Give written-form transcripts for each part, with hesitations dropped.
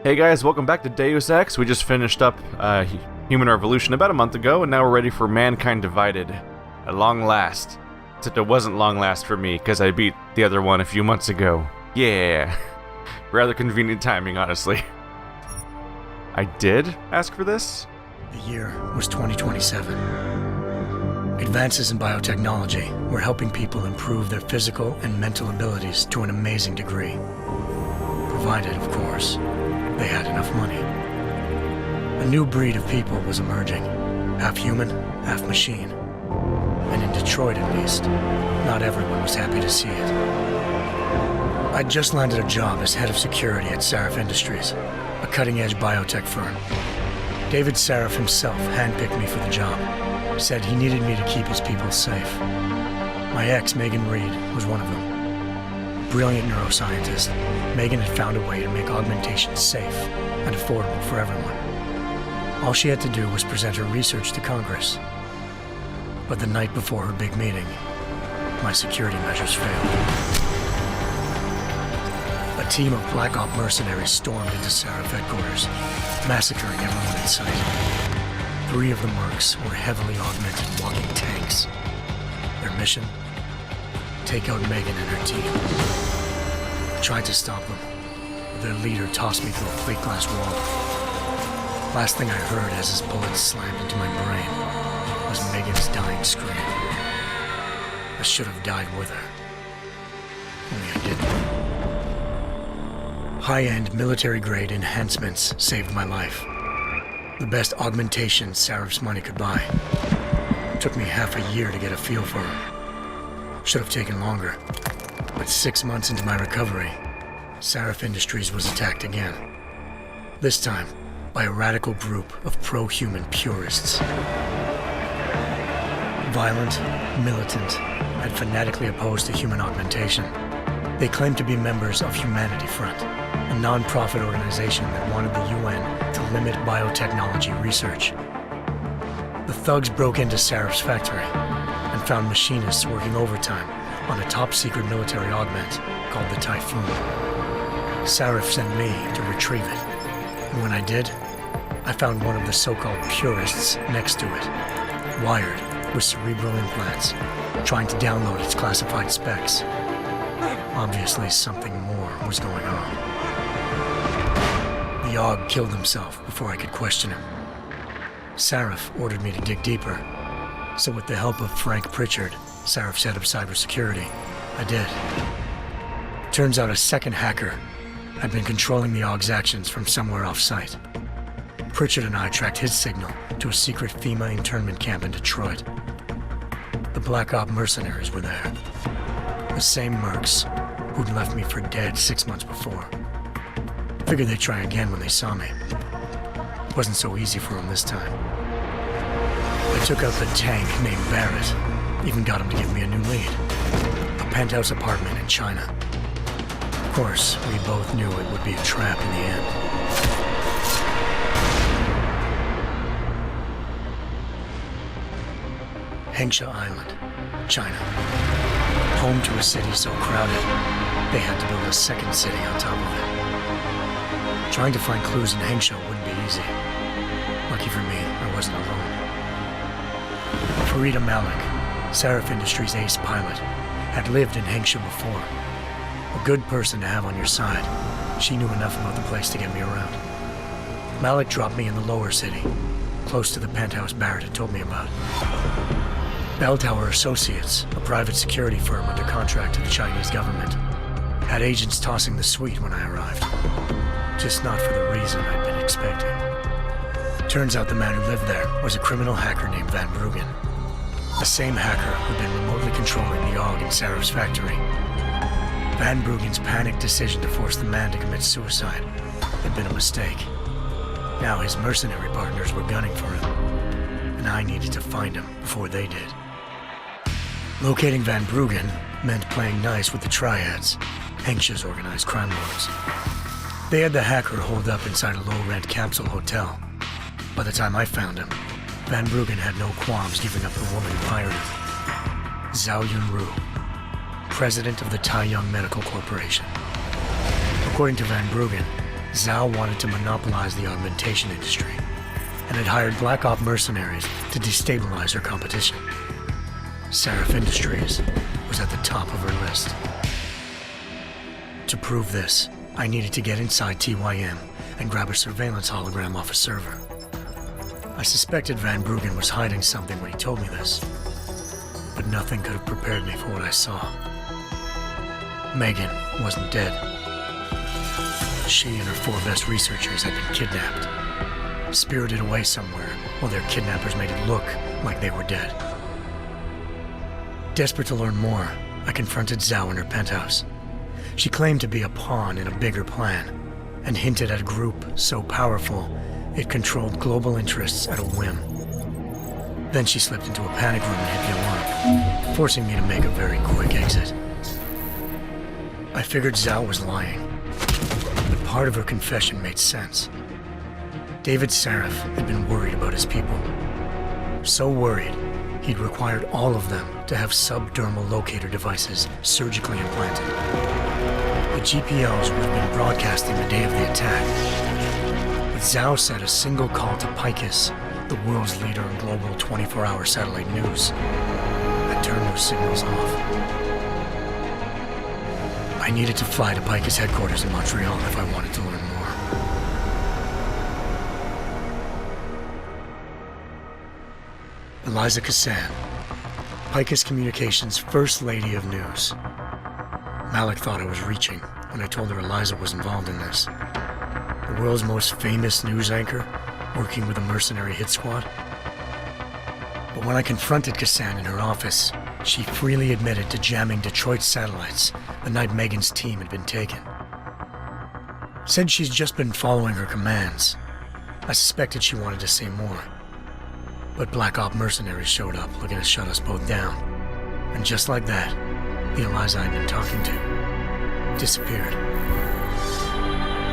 Hey guys, welcome back to Deus Ex. We just finished up Human Revolution about a month ago, and now we're ready for Mankind Divided. At long last. Except it wasn't long last for me, because I beat the other one a few months ago. Yeah. Rather convenient timing, honestly. I did ask for this? The year was 2027. Advances in biotechnology were helping people improve their physical and mental abilities to an amazing degree. Provided, of course, they had enough money. A new breed of people was emerging, half human, half machine. And in Detroit at least, not everyone was happy to see it. I'd just landed a job as head of security at Sarif Industries, a cutting-edge biotech firm. David Sarif himself handpicked me for the job, said he needed me to keep his people safe. My ex, Megan Reed, was one of them. Brilliant neuroscientist, Megan had found a way to make augmentations safe and affordable for everyone. All she had to do was present her research to Congress. But the night before her big meeting, my security measures failed. A team of Black Op mercenaries stormed into Sarif headquarters, massacring everyone in sight. 3 of the mercs were heavily augmented walking tanks. Their mission? Take out Megan and her team. I tried to stop them, but their leader tossed me through a plate glass wall. Last thing I heard as his bullets slammed into my brain was Megan's dying scream. I should have died with her. Only I didn't. High-end military-grade enhancements saved my life. The best augmentations Sarif's money could buy. It took me half a year to get a feel for her. Should have taken longer. But 6 months into my recovery, Sarif Industries was attacked again. This time, by a radical group of pro-human purists. Violent, militant, and fanatically opposed to human augmentation. They claimed to be members of Humanity Front, a non-profit organization that wanted the UN to limit biotechnology research. The thugs broke into Sarif's factory and found machinists working overtime on a top-secret military augment called the Typhoon. Sarif sent me to retrieve it, and when I did, I found one of the so-called purists next to it, wired with cerebral implants, trying to download its classified specs. Obviously, something more was going on. The Aug killed himself before I could question him. Sarif ordered me to dig deeper, so with the help of Frank Pritchard, Sarif's head of cybersecurity, I did. Turns out a second hacker had been controlling the Aug's actions from somewhere off-site. Pritchard and I tracked his signal to a secret FEMA internment camp in Detroit. The Black Op mercenaries were there. The same mercs who'd left me for dead 6 months before. Figured they'd try again when they saw me. It wasn't so easy for them this time. I took out the tank named Barrett. Even got him to give me a new lead. A penthouse apartment in China. Of course, we both knew it would be a trap in the end. Hengsha Island, China. Home to a city so crowded, they had to build a second city on top of it. Trying to find clues in Hengsha wouldn't be easy. Lucky for me, I wasn't alone. Farida Malik, Sarif Industries' ace pilot, had lived in Hengsha before. A good person to have on your side. She knew enough about the place to get me around. Malik dropped me in the lower city, close to the penthouse Barrett had told me about. Bell Tower Associates, a private security firm under contract to the Chinese government, had agents tossing the suite when I arrived. Just not for the reason I'd been expecting. Turns out the man who lived there was a criminal hacker named Van Bruggen. The same hacker who'd been remotely controlling the Aug in Sarif's factory. Van Bruggen's panicked decision to force the man to commit suicide had been a mistake. Now his mercenary partners were gunning for him, and I needed to find him before they did. Locating Van Bruggen meant playing nice with the Triads, Hengsha's organized crime lords. They had the hacker holed up inside a low-rent capsule hotel. By the time I found him, Van Bruggen had no qualms giving up the woman who hired him. Zhao Yunru, president of the Taiyang Medical Corporation. According to Van Bruggen, Zhao wanted to monopolize the augmentation industry and had hired Black Op mercenaries to destabilize her competition. Seraph Industries was at the top of her list. To prove this, I needed to get inside TYM and grab a surveillance hologram off a server. I suspected Van Bruggen was hiding something when he told me this, but nothing could have prepared me for what I saw. Megan wasn't dead. She and her 4 best researchers had been kidnapped, spirited away somewhere while their kidnappers made it look like they were dead. Desperate to learn more, I confronted Zhao in her penthouse. She claimed to be a pawn in a bigger plan, and hinted at a group so powerful it controlled global interests at a whim. Then she slipped into a panic room and hit the alarm, forcing me to make a very quick exit. I figured Zhao was lying, but part of her confession made sense. David Seraph had been worried about his people. So worried, he'd required all of them to have subdermal locator devices surgically implanted. The GPLs would have been broadcasting the day of the attack, but Zhao said a single call to Picus, the world's leader in global 24-hour satellite news, had turned those signals off. I needed to fly to Picus headquarters in Montreal if I wanted to learn more. Eliza Cassan, Picus Communications' First Lady of News. Malik thought I was reaching when I told her Eliza was involved in this. The world's most famous news anchor, working with a mercenary hit squad. But when I confronted Cassan in her office, she freely admitted to jamming Detroit satellites the night Megan's team had been taken. Said she's just been following her commands. I suspected she wanted to say more. But Black Op mercenaries showed up looking to shut us both down. And just like that, the Eliza I'd been talking to disappeared.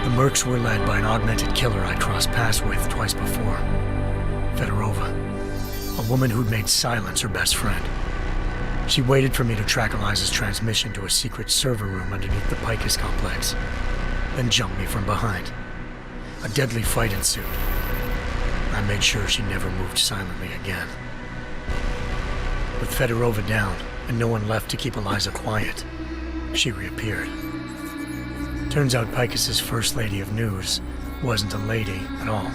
The mercs were led by an augmented killer I'd crossed paths with twice before, Fedorova, a woman who'd made silence her best friend. She waited for me to track Eliza's transmission to a secret server room underneath the Picus complex, then jumped me from behind. A deadly fight ensued. I made sure she never moved silently again. With Fedorova down and no one left to keep Eliza quiet, she reappeared. Turns out Picus's First Lady of News wasn't a lady at all.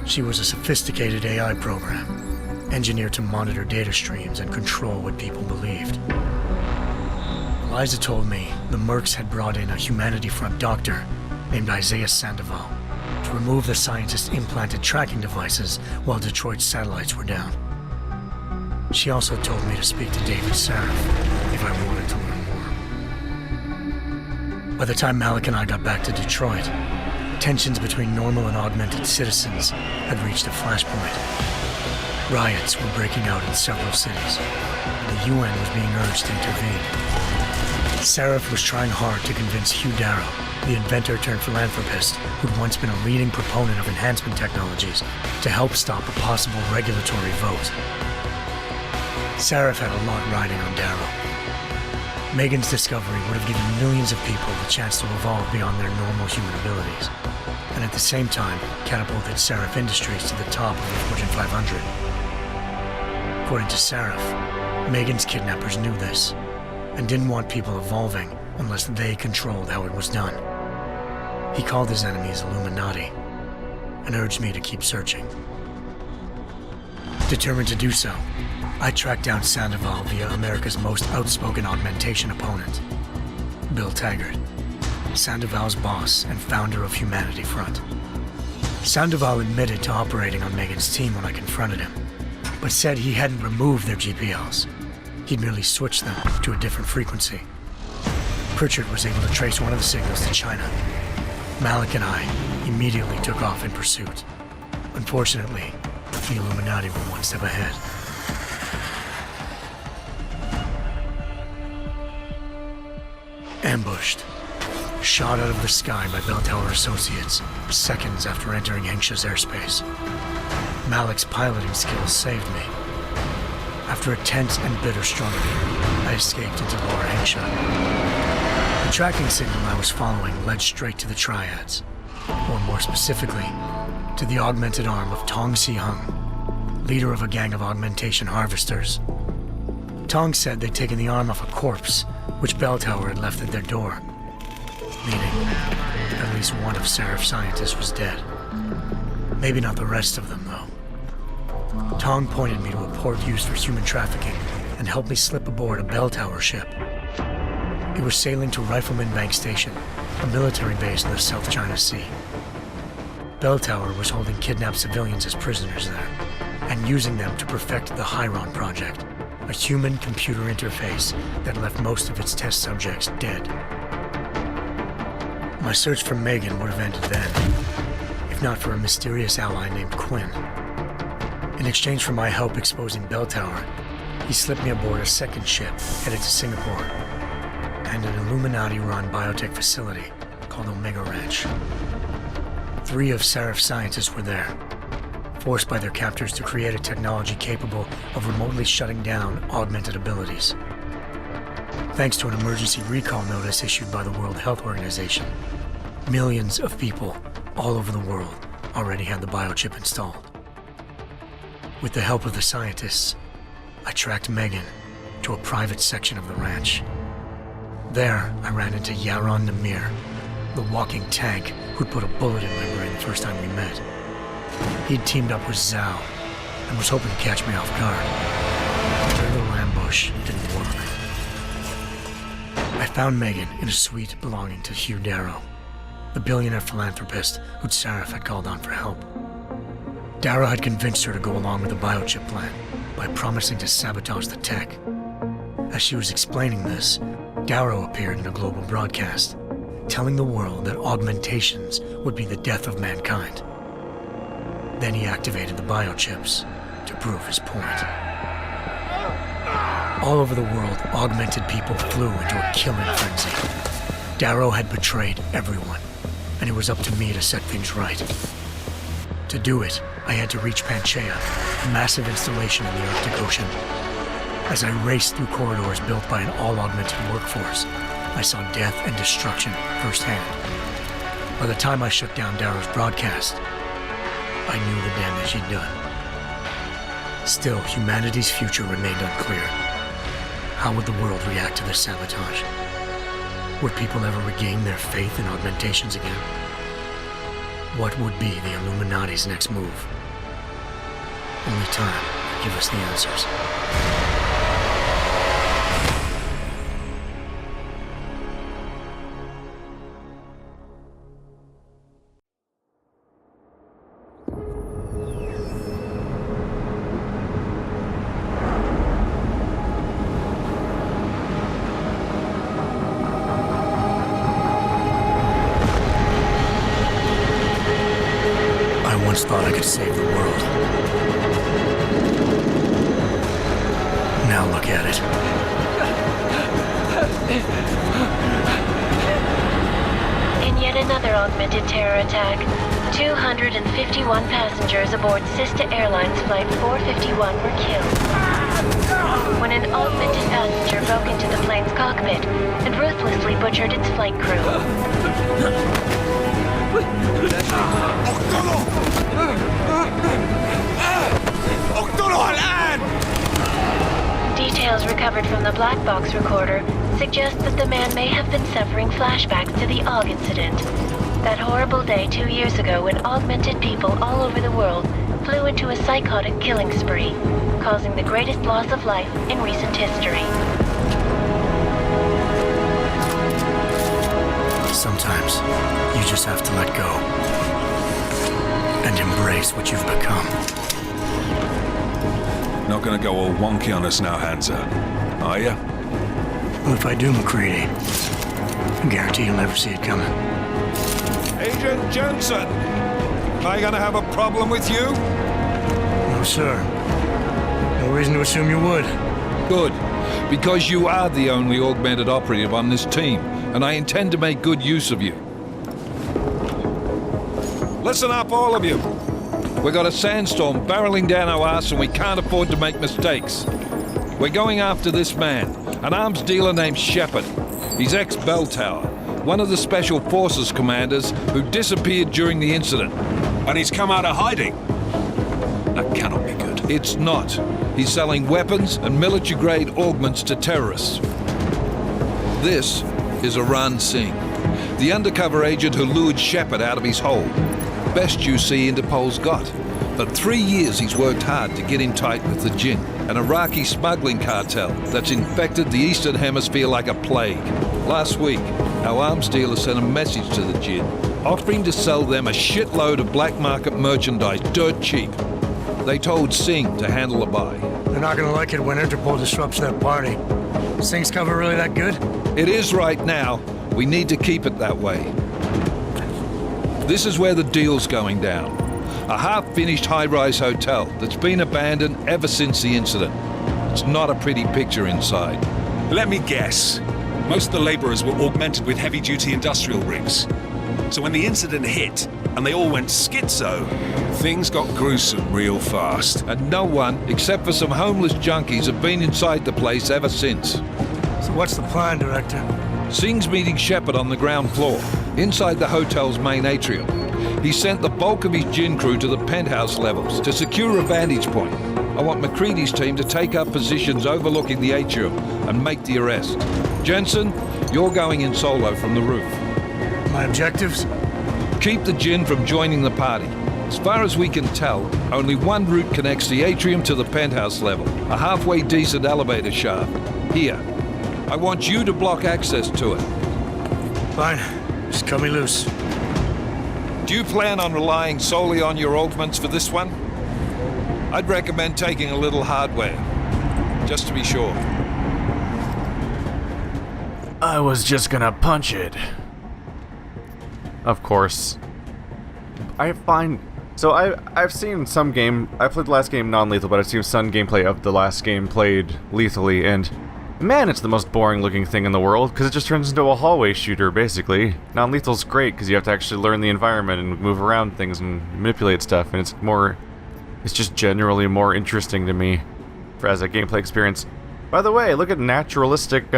She was a sophisticated AI program, engineered to monitor data streams and control what people believed. Eliza told me the mercs had brought in a Humanity Front doctor named Isaiah Sandoval to remove the scientist's implanted tracking devices while Detroit's satellites were down. She also told me to speak to David Seraph if I wanted to learn more. By the time Malik and I got back to Detroit, tensions between normal and augmented citizens had reached a flashpoint. Riots were breaking out in several cities, and the UN was being urged to intervene. Seraph was trying hard to convince Hugh Darrow, the inventor-turned-philanthropist who'd once been a leading proponent of enhancement technologies, to help stop a possible regulatory vote. Seraph had a lot riding on Darrow. Megan's discovery would have given millions of people the chance to evolve beyond their normal human abilities, and at the same time catapulted Seraph Industries to the top of the Fortune 500. According to Seraph, Megan's kidnappers knew this, and didn't want people evolving unless they controlled how it was done. He called his enemies Illuminati, and urged me to keep searching. Determined to do so, I tracked down Sandoval via America's most outspoken augmentation opponent, Bill Taggart, Sandoval's boss and founder of Humanity Front. Sandoval admitted to operating on Megan's team when I confronted him, but said he hadn't removed their GPLs. He'd merely switched them to a different frequency. Pritchard was able to trace one of the signals to China. Malik and I immediately took off in pursuit. Unfortunately, the Illuminati were one step ahead. Ambushed. Shot out of the sky by Bell Tower Associates, seconds after entering Hengsha's airspace. Malik's piloting skills saved me. After a tense and bitter struggle, I escaped into Lower Hengsha. tracking signal I was following led straight to the Triads, or more specifically, to the augmented arm of Tong Si-hung, leader of a gang of augmentation harvesters. Tong said they'd taken the arm off a corpse, which Bell Tower had left at their door, meaning at least one of Seraph's scientists was dead. Maybe not the rest of them, though. Tong pointed me to a port used for human trafficking and helped me slip aboard a Bell Tower ship. It was sailing to Rifleman Bank Station, a military base in the South China Sea. Bell Tower was holding kidnapped civilians as prisoners there, and using them to perfect the Hyron Project, a human-computer interface that left most of its test subjects dead. My search for Megan would have ended then, if not for a mysterious ally named Quinn. In exchange for my help exposing Bell Tower, he slipped me aboard a second ship headed to Singapore, and an Illuminati-run biotech facility called Omega Ranch. 3 of Seraph's scientists were there, forced by their captors to create a technology capable of remotely shutting down augmented abilities. Thanks to an emergency recall notice issued by the World Health Organization, millions of people all over the world already had the biochip installed. With the help of the scientists, I tracked Megan to a private section of the ranch. There, I ran into Yaron Namir, the walking tank who'd put a bullet in my brain the first time we met. He'd teamed up with Zhao and was hoping to catch me off guard. But their little ambush didn't work. I found Megan in a suite belonging to Hugh Darrow, the billionaire philanthropist who'd Seraph had called on for help. Darrow had convinced her to go along with the biochip plan by promising to sabotage the tech. As she was explaining this, Darrow appeared in a global broadcast, telling the world that augmentations would be the death of mankind. Then he activated the biochips to prove his point. All over the world, augmented people flew into a killing frenzy. Darrow had betrayed everyone, and it was up to me to set things right. To do it, I had to reach Panchaea, a massive installation in the Arctic Ocean. As I raced through corridors built by an all-augmented workforce, I saw death and destruction firsthand. By the time I shut down Darrow's broadcast, I knew the damage he'd done. Still, humanity's future remained unclear. How would the world react to this sabotage? Would people ever regain their faith in augmentations again? What would be the Illuminati's next move? Only time could give us the answers. Thought I could save the world. Now look at it. In yet another augmented terror attack, 251 passengers aboard Sista Airlines Flight 451 were killed. When an augmented passenger broke into the plane's cockpit and ruthlessly butchered its flight crew. Details recovered from the black box recorder suggest that the man may have been suffering flashbacks to the Aug incident. That horrible day 2 years ago when augmented people all over the world flew into a psychotic killing spree, causing the greatest loss of life in recent history. Sometimes you just have to let go and embrace what you've become. Not gonna go all wonky on us now, Hansa, are ya? Well, if I do, McCready, I guarantee you'll never see it coming. Agent Jensen! Am I gonna have a problem with you? No, sir. No reason to assume you would. Good, because you are the only augmented operative on this team, and I intend to make good use of you. Listen up, all of you. We've got a sandstorm barreling down our arse and we can't afford to make mistakes. We're going after this man, an arms dealer named Shepard. He's ex-Bell Tower, one of the Special Forces commanders who disappeared during the incident. And he's come out of hiding. That cannot be good. It's not. He's selling weapons and military-grade augments to terrorists. This is Aran Singh, the undercover agent who lured Shepard out of his hole. Best you see Interpol's got. For 3 years he's worked hard to get in tight with the Jinn, an Iraqi smuggling cartel that's infected the Eastern Hemisphere like a plague. Last week, our arms dealer sent a message to the Jinn, offering to sell them a shitload of black market merchandise dirt cheap. They told Singh to handle the buy. They're not gonna like it when Interpol disrupts their party. Singh's cover really that good? It is right now. We need to keep it that way. This is where the deal's going down. A half-finished high-rise hotel that's been abandoned ever since the incident. It's not a pretty picture inside. Let me guess. Most of the laborers were augmented with heavy-duty industrial rigs. So when the incident hit, and they all went schizo, things got gruesome real fast. And no one, except for some homeless junkies, have been inside the place ever since. So what's the plan, Director? Singh's meeting Shepard on the ground floor, inside the hotel's main atrium. He sent the bulk of his Jinn crew to the penthouse levels to secure a vantage point. I want McCready's team to take up positions overlooking the atrium and make the arrest. Jensen, you're going in solo from the roof. My objectives? Keep the Jinn from joining the party. As far as we can tell, only one route connects the atrium to the penthouse level, a halfway decent elevator shaft. Here. I want you to block access to it. Fine. Just cut me loose. Do you plan on relying solely on your augments for this one? I'd recommend taking a little hardware, just to be sure. I was just gonna punch it. Of course. I've seen some game, I played the last game non-lethal, but I've seen some gameplay of the last game played lethally, and man, it's the most boring looking thing in the world, because it just turns into a hallway shooter, basically. Non-lethal's great, because you have to actually learn the environment and move around things and manipulate stuff, and it's just generally more interesting to me as a gameplay experience. By the way, look at naturalistic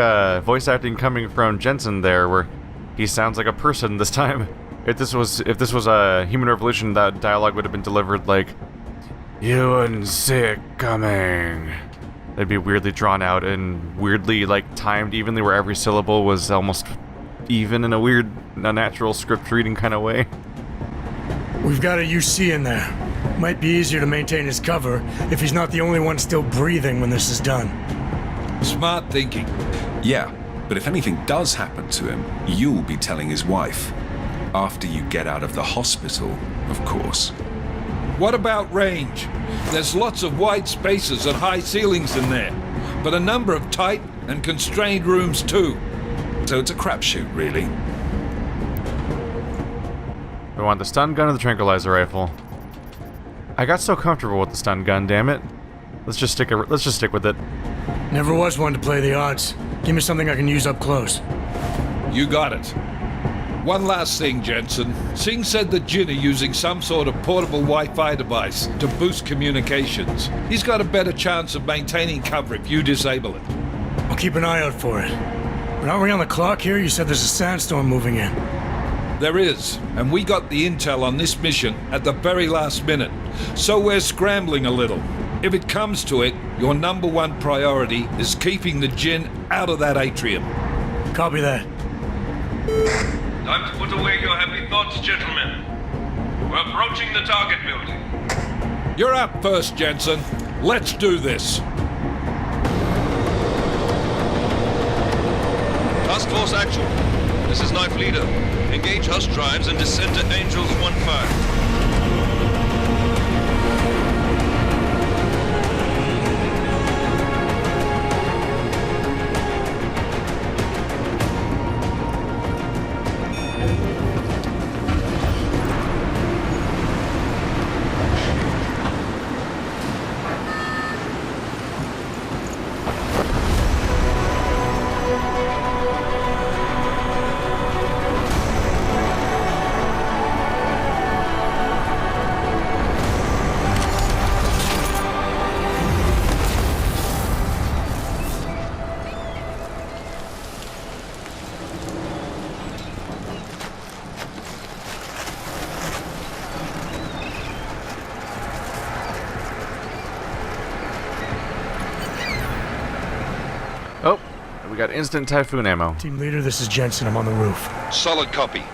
voice acting coming from Jensen there, where he sounds like a person this time. If this was a Human Revolution, that dialogue would have been delivered like, "You and sick coming." It'd be weirdly drawn out and weirdly timed evenly, where every syllable was almost even in a natural script reading kind of way. We've got a UC in there. Might be easier to maintain his cover if he's not the only one still breathing when this is done. Smart thinking. Yeah, but if anything does happen to him, you'll be telling his wife. After you get out of the hospital, of course. What about range? There's lots of wide spaces and high ceilings in there, but a number of tight and constrained rooms too. So it's a crapshoot, really. We want the stun gun or the tranquilizer rifle. I got so comfortable with the stun gun, damn it. Let's just stick with it. Never was one to play the odds. Give me something I can use up close. You got it. One last thing, Jensen. Singh said the Jinn are using some sort of portable Wi-Fi device to boost communications. He's got a better chance of maintaining cover if you disable it. I'll keep an eye out for it. But aren't we on the clock here? You said there's a sandstorm moving in. There is, and we got the intel on this mission at the very last minute, so we're scrambling a little. If it comes to it, your number one priority is keeping the Jinn out of that atrium. Copy that. Time to put away your heavy thoughts, gentlemen. We're approaching the target building. You're up first, Jensen. Let's do this. Task Force Actual. This is Knife Leader. Engage Hush drives and descend to Angels 1-5. we got instant typhoon ammo. Team leader, this is Jensen. I'm on the roof. Solid copy.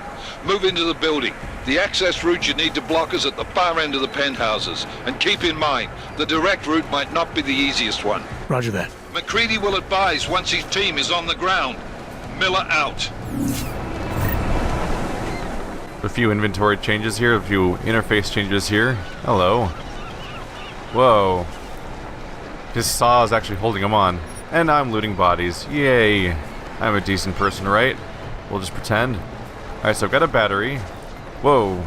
Move into the building. The access route you need to block is at the far end of the penthouses. And keep in mind, the direct route might not be the easiest one. Roger that. McCready will advise once his team is on the ground. Miller out. A few inventory changes here, a few interface changes here. Hello. Whoa. His saw is actually holding him on. And I'm looting bodies. Yay. I'm a decent person, right? We'll just pretend. Alright, so I've got a battery. Whoa.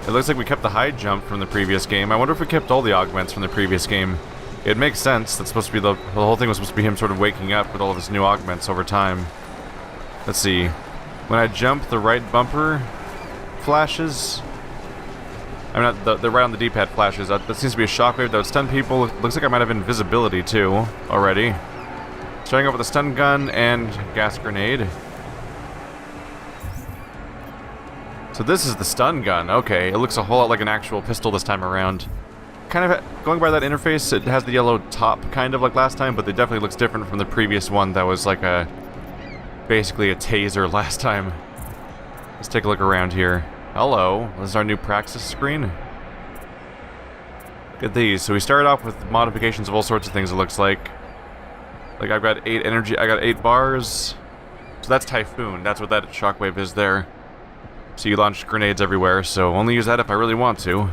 It looks like we kept the high jump from the previous game. I wonder if we kept all the augments from the previous game. It makes sense. That's supposed to be the whole thing was supposed to be him sort of waking up with all of his new augments over time. Let's see. When I jump, the right bumper flashes. I'm not the right on the D-pad flashes. That seems to be a shockwave that would stun people. Looks like I might have invisibility too already. Starting up with a stun gun and gas grenade. So this is the stun gun. Okay, it looks a whole lot like an actual pistol this time around. Kind of going by that interface, it has the yellow top kind of like last time, but it definitely looks different from the previous one that was like basically a taser last time. Let's take a look around here. Hello, this is our new Praxis screen. Look at these. So we started off with modifications of all sorts of things, it looks like. Like I've got 8 energy, I got 8 bars. So that's Typhoon, that's what that shockwave is there. So you launch grenades everywhere, so only use that if I really want to.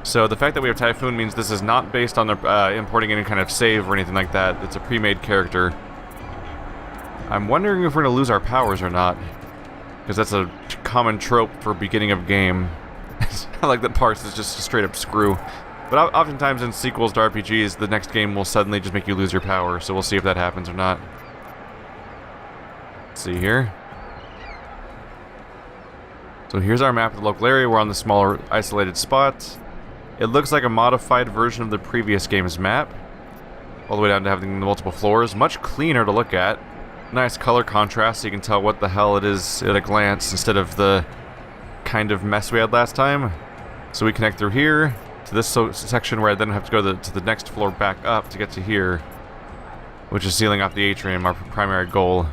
So the fact that we have Typhoon means this is not based on importing any kind of save or anything like that. It's a pre-made character. I'm wondering if we're going to lose our powers or not. Because that's a common trope for beginning of game. I like that parts is just a straight up screw. But oftentimes in sequels to RPGs, the next game will suddenly just make you lose your power. So we'll see if that happens or not. Let's see here. So here's our map of the local area. We're on the smaller isolated spot. It looks like a modified version of the previous game's map. All the way down to having the multiple floors. Much cleaner to look at. Nice color contrast so you can tell what the hell it is at a glance instead of the kind of mess we had last time. So we connect through here to this section where I then have to go to the next floor back up to get to here, which is sealing off the atrium, our primary goal.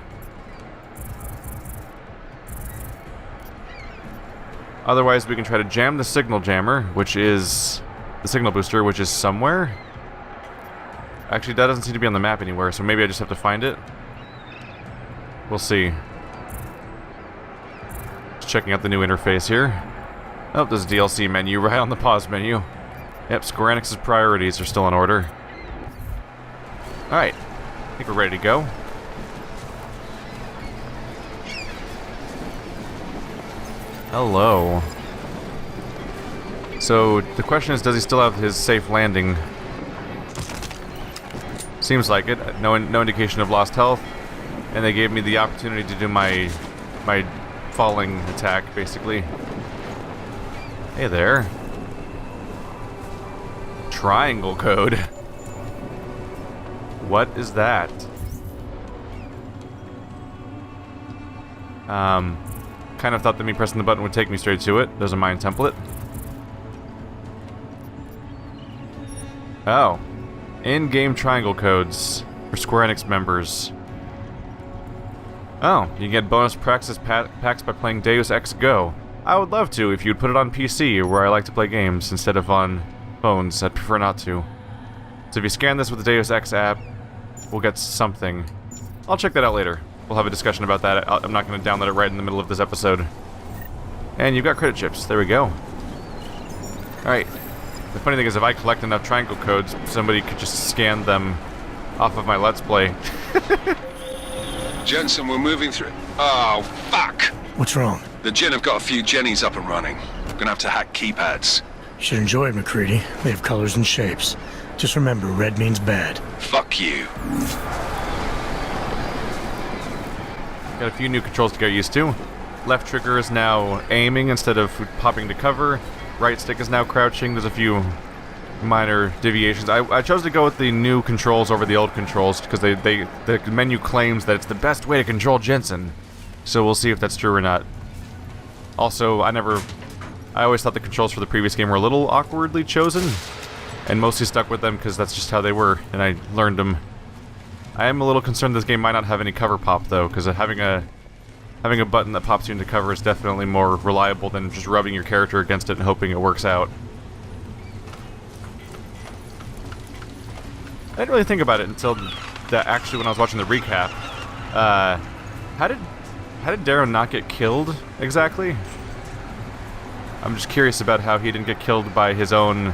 Otherwise, we can try to jam the signal jammer, which is the signal booster, which is somewhere. Actually, that doesn't seem to be on the map anywhere, so maybe I just have to find it. We'll see. Just checking out the new interface here. Oh, there's a DLC menu right on the pause menu. Yep, Square Enix's priorities are still in order. Alright, I think we're ready to go. Hello. So, the question is, does he still have his safe landing? Seems like it. No indication of lost health. And they gave me the opportunity to do my falling attack, basically. Hey there. Triangle code. What is that? Kind of thought that me pressing the button would take me straight to it. There's a mine template. Oh. In-game triangle codes for Square Enix members. Oh, you can get bonus Praxis packs by playing Deus Ex Go. I would love to if you'd put it on PC, where I like to play games, instead of on phones. I'd prefer not to. So if you scan this with the Deus Ex app, we'll get something. I'll check that out later. We'll have a discussion about that. I'm not going to download it right in the middle of this episode. And you've got credit chips. There we go. Alright. The funny thing is, if I collect enough triangle codes, somebody could just scan them off of my Let's Play. Jensen, we're moving through. Oh, fuck! What's wrong? The Gen have got a few Jennies up and running. We're gonna have to hack keypads. You should enjoy it, McCready. They have colors and shapes. Just remember, red means bad. Fuck you. Got a few new controls to get used to. Left trigger is now aiming instead of popping to cover. Right stick is now crouching. There's a few minor deviations. I chose to go with the new controls over the old controls because the menu claims that it's the best way to control Jensen. So we'll see if that's true or not. Also, I always thought the controls for the previous game were a little awkwardly chosen, and mostly stuck with them because that's just how they were, and I learned them. I am a little concerned this game might not have any cover pop though, because having a button that pops you into cover is definitely more reliable than just rubbing your character against it and hoping it works out. I didn't really think about it until actually when I was watching the recap. How did Darrow not get killed exactly? I'm just curious about how he didn't get killed by his own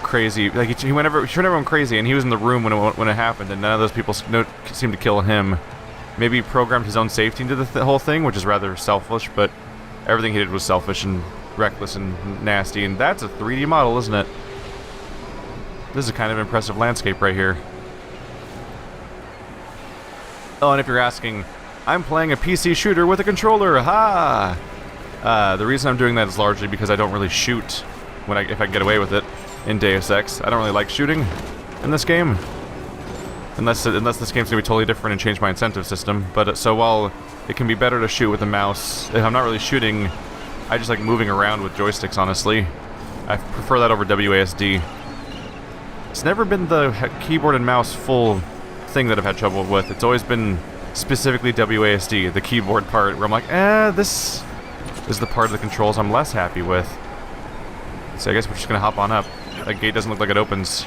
crazy. Like he went everyone crazy, and he was in the room when it happened, and none of those people seemed to kill him. Maybe he programmed his own safety into the whole thing, which is rather selfish. But everything he did was selfish and reckless and nasty. And that's a 3D model, isn't it? This is a kind of impressive landscape right here. Oh, and if you're asking, I'm playing a PC shooter with a controller, ha! The reason I'm doing that is largely because I don't really shoot if I can get away with it in Deus Ex. I don't really like shooting in this game. Unless this game's gonna be totally different and change my incentive system. But so while it can be better to shoot with a mouse, if I'm not really shooting, I just like moving around with joysticks, honestly. I prefer that over WASD. It's never been the keyboard and mouse full thing that I've had trouble with. It's always been specifically WASD, the keyboard part, where I'm like, this is the part of the controls I'm less happy with. So I guess we're just gonna hop on up. That gate doesn't look like it opens.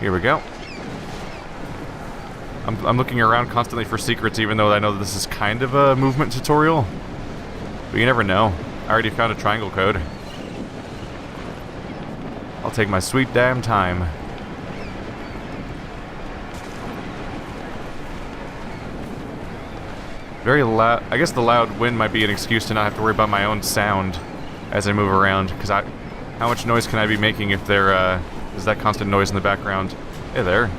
Here we go. I'm looking around constantly for secrets, even though I know that this is kind of a movement tutorial. But you never know. I already found a triangle code. I'll take my sweet damn time. Very loud. I guess the loud wind might be an excuse to not have to worry about my own sound as I move around. Because how much noise can I be making if there is that constant noise in the background? Hey there.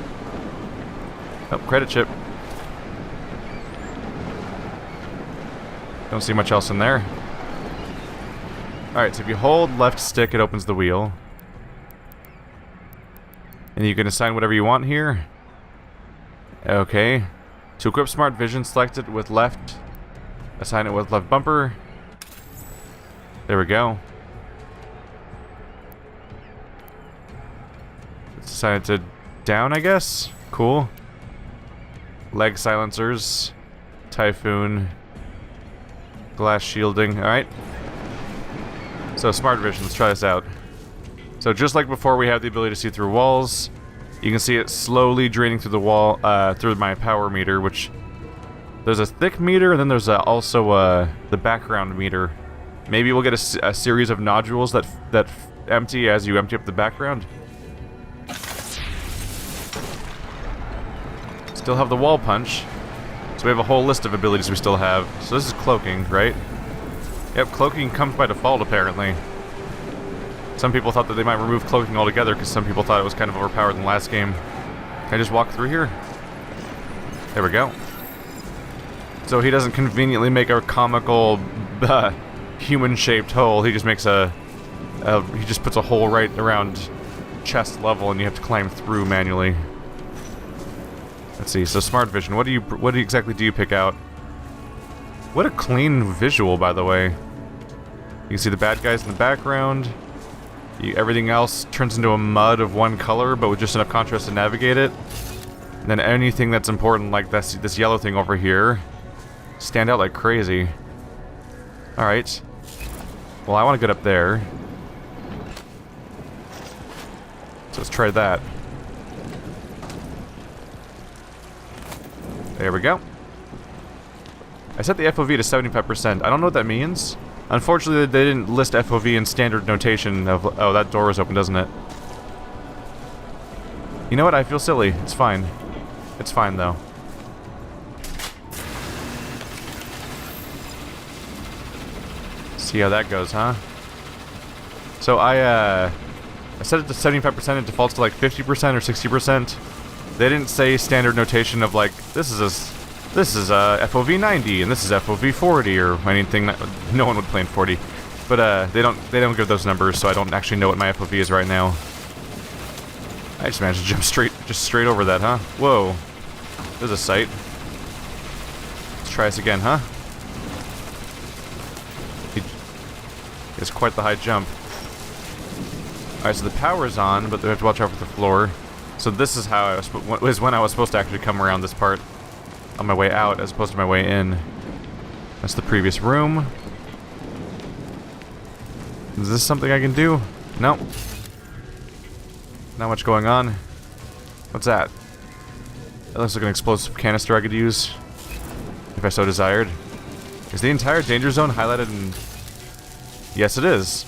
Oh, credit chip. Don't see much else in there. Alright, so if you hold left stick, it opens the wheel. And you can assign whatever you want here. Okay. To equip Smart Vision, select it with left. Assign it with left bumper. There we go. Let's assign it to down, I guess. Cool. Leg silencers. Typhoon. Glass shielding. Alright. So, Smart Vision, let's try this out. So just like before, we have the ability to see through walls. You can see it slowly draining through the wall, through my power meter, which... There's a thick meter, and then there's also the background meter. Maybe we'll get a series of nodules that empty as you empty up the background. Still have the wall punch. So we have a whole list of abilities we still have. So this is cloaking, right? Yep, cloaking comes by default, apparently. Some people thought that they might remove cloaking altogether because some people thought it was kind of overpowered in the last game. Can I just walk through here? There we go. So he doesn't conveniently make a comical human-shaped hole. He just makes he just puts a hole right around chest level, and you have to climb through manually. Let's see. So Smart Vision. What exactly do you pick out? What a clean visual, by the way. You can see the bad guys in the background. Everything else turns into a mud of one color, but with just enough contrast to navigate it. And then anything that's important, like this yellow thing over here, stand out like crazy. Alright. Well, I want to get up there. So let's try that. There we go. I set the FOV to 75%. I don't know what that means. Unfortunately, they didn't list FOV in standard notation of... Oh, that door is open, doesn't it? You know what? I feel silly. It's fine. It's fine, though. See how that goes, huh? So I set it to 75%. It defaults to like 50% or 60%. They didn't say standard notation of like, this is FOV 90 and this is FOV 40 or anything. That no one would play in 40, but they don't give those numbers, so I don't actually know what my FOV is right now. I just managed to jump straight over that, huh? Whoa, there's a sight. Let's try this again, huh? It's quite the high jump. Alright, so the power's on, but we have to watch out for the floor. So this is how when I was supposed to actually come around this part on my way out as opposed to my way in. That's the previous room. Is this something I can do? Nope. Not much going on. What's that? That looks like an explosive canister I could use if I so desired. Is the entire danger zone highlighted in... Yes, it is.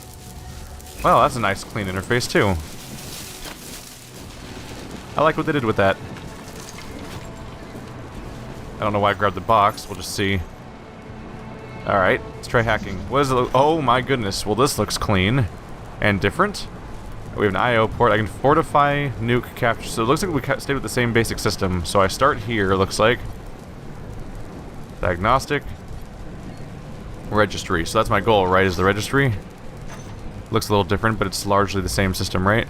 Well, that's a nice clean interface too. I like what they did with that. I don't know why I grabbed the box. We'll just see. Alright, let's try hacking. What does it look? Oh my goodness. Well, this looks clean. And different. We have an I.O. port. I can fortify, nuke, capture. So it looks like we stayed with the same basic system. So I start here, it looks like. Diagnostic. Registry. So that's my goal, right? Is the registry. Looks a little different, but it's largely the same system, right?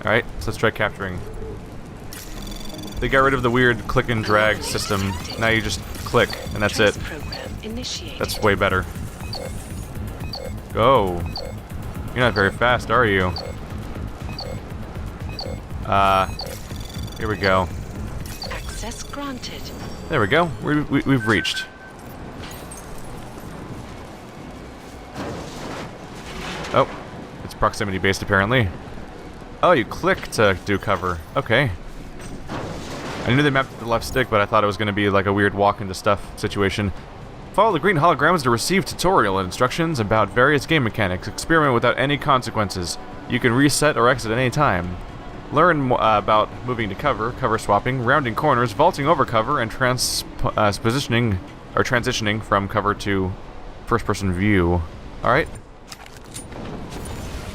Alright, so let's try capturing. They got rid of the weird click and drag system. Now you just click, and that's it. That's way better. Go. You're not very fast, are you? Here we go. Access granted. There we go. We've reached. Oh, it's proximity based apparently. Oh, you click to do cover. Okay. I knew they mapped the left stick, but I thought it was going to be like a weird walk into stuff situation. Follow the green holograms to receive tutorial instructions about various game mechanics. Experiment without any consequences. You can reset or exit at any time. Learn about moving to cover, cover swapping, rounding corners, vaulting over cover, and transitioning from cover to first-person view. All right.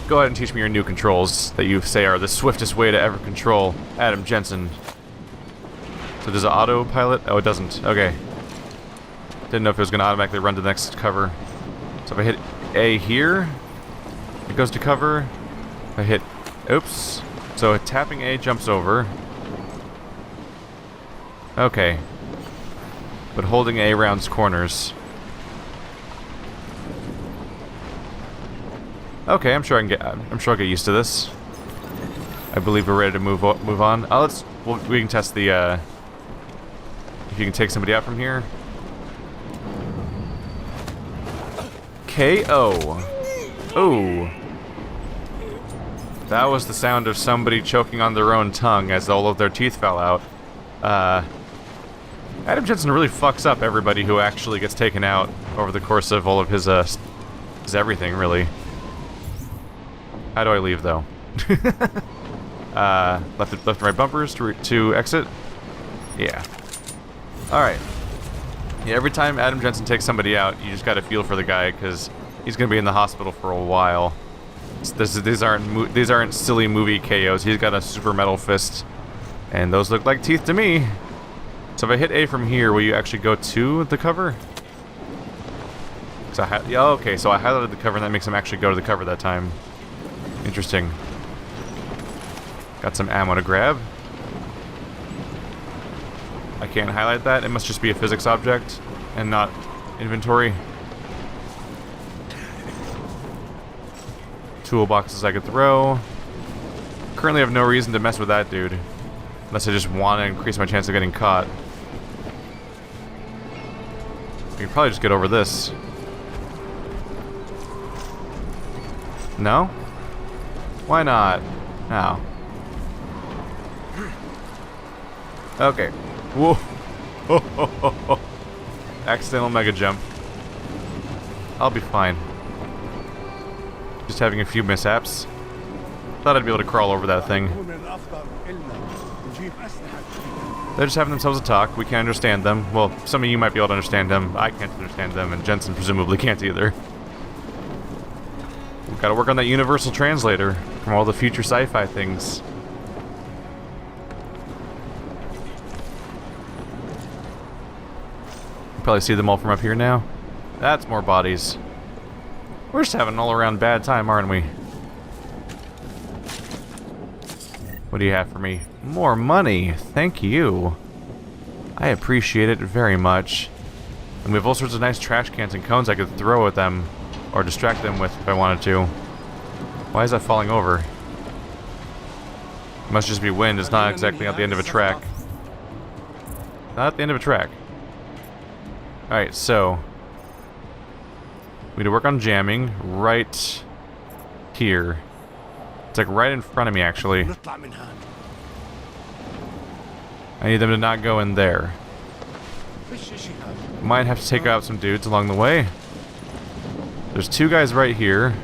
Go ahead and teach me your new controls that you say are the swiftest way to ever control Adam Jensen. So does it autopilot? Oh, it doesn't. Okay. Didn't know if it was going to automatically run to the next cover. So if I hit A here, it goes to cover. If I hit... Oops. So tapping A jumps over. Okay. But holding A rounds corners. Okay, I'm sure I'll get used to this. I believe we're ready to move on. We can test the if you can take somebody out from here. KO. Oh. That was the sound of somebody choking on their own tongue as all of their teeth fell out. Adam Jensen really fucks up everybody who actually gets taken out over the course of all of his everything, really. How do I leave, though? Left and right bumpers to exit? Yeah. Alright. Yeah, every time Adam Jensen takes somebody out, you just gotta feel for the guy, because he's gonna be in the hospital for a while. These aren't silly movie KOs. He's got a super metal fist, and those look like teeth to me. So if I hit A from here, will you actually go to the cover? Okay, so I highlighted the cover, and that makes him actually go to the cover that time. Interesting. Got some ammo to grab. I can't highlight that. It must just be a physics object and not inventory. Toolboxes I could throw. Currently have no reason to mess with that dude. Unless I just want to increase my chance of getting caught. I can probably just get over this. No? Why not? Ow. Okay. Whoa. Accidental mega jump. I'll be fine. Just having a few mishaps. Thought I'd be able to crawl over that thing. They're just having themselves a talk. We can't understand them. Well, some of you might be able to understand them. I can't understand them, and Jensen presumably can't either. We've got to work on that universal translator from all the future sci-fi things. You probably see them all from up here now. That's more bodies. We're just having an all-around bad time, aren't we? What do you have for me? More money. Thank you. I appreciate it very much. And we have all sorts of nice trash cans and cones I could throw at them. Or distract them with if I wanted to. Why is that falling over? Must just be wind. It's not exactly at the end of a track. Not at the end of a track. Alright, so we need to work on jamming right here. It's like right in front of me, actually. I need them to not go in there. Might have to take out some dudes along the way. There's two guys right here.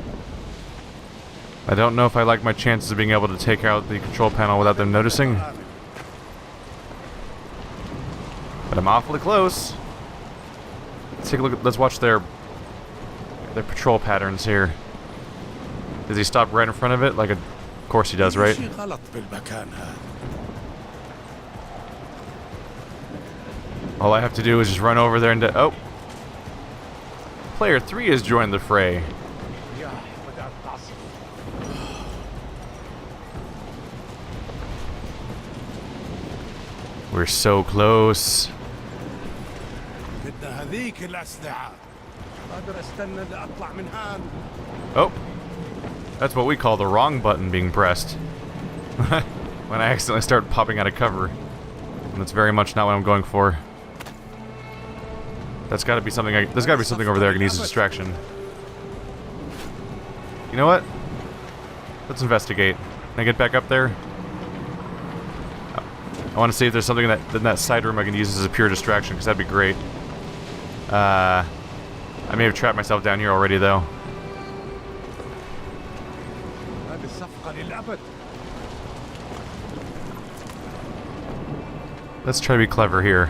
I don't know if I like my chances of being able to take out the control panel without them noticing. But I'm awfully close. Let's take a look at, let's watch their patrol patterns here. Does he stop right in front of it? Like, of course he does, right? All I have to do is just run over there and oh! Player 3 has joined the fray. We're so close. Oh! That's what we call the wrong button being pressed. When I accidentally start popping out of cover. And that's very much not what I'm going for. That's gotta be something there's gotta be something over there I can use as a distraction. You know what? Let's investigate. Can I get back up there? I want to see if there's something in that side room I can use as a pure distraction, because that'd be great. I may have trapped myself down here already, though. Let's try to be clever here.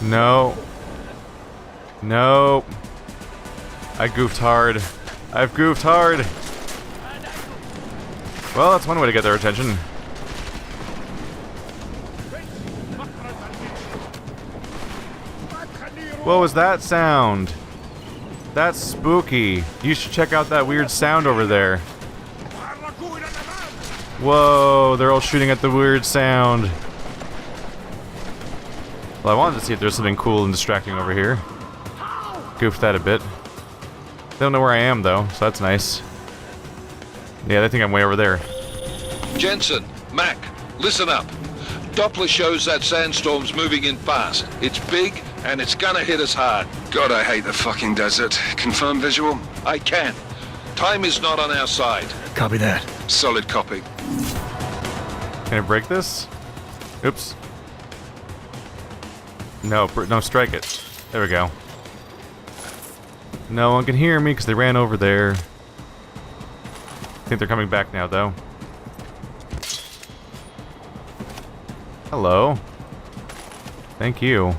No. No. I goofed hard. I've goofed hard. Well, that's one way to get their attention. What was that sound? That's spooky. You should check out that weird sound over there. Whoa, they're all shooting at the weird sound. Well, I wanted to see if there's something cool and distracting over here. Goofed that a bit. They don't know where I am, though, so that's nice. Yeah, they think I'm way over there. Jensen, Mac, listen up. Doppler shows that sandstorm's moving in fast. It's big, and it's gonna hit us hard. God, I hate the fucking desert. Confirm visual? I can. Time is not on our side. Copy that. Solid copy. Can I break this? Oops. No, no, strike it. There we go. No one can hear me because they ran over there. I think they're coming back now, though. Hello. Thank you.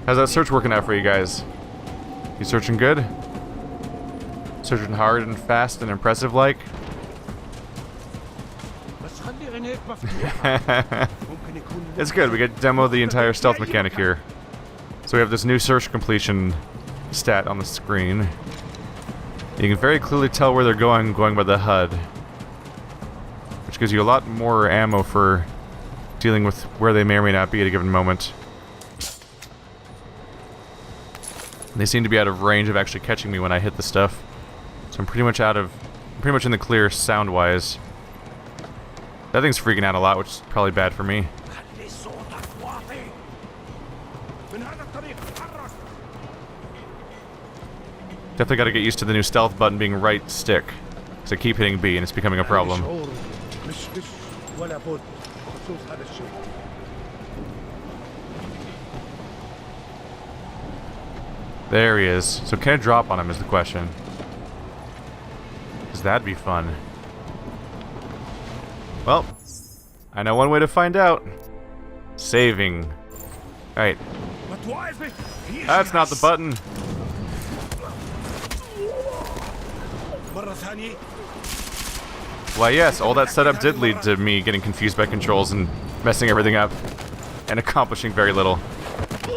How's that search working out for you guys? You searching good? Searching hard and fast and impressive like? It's good, we get to demo the entire stealth mechanic here. So we have this new search completion stat on the screen. You can very clearly tell where they're going by the HUD. Which gives you a lot more ammo for dealing with where they may or may not be at a given moment. They seem to be out of range of actually catching me when I hit the stuff. So I'm pretty much in the clear sound-wise. That thing's freaking out a lot, which is probably bad for me. Definitely got to get used to the new stealth button being right stick. So I keep hitting B and it's becoming a problem. There he is. So can I drop on him is the question. Because that'd be fun. Well, I know one way to find out. Saving. Alright. That's not the button. Why yes, all that setup did lead to me getting confused by controls and messing everything up. And accomplishing very little.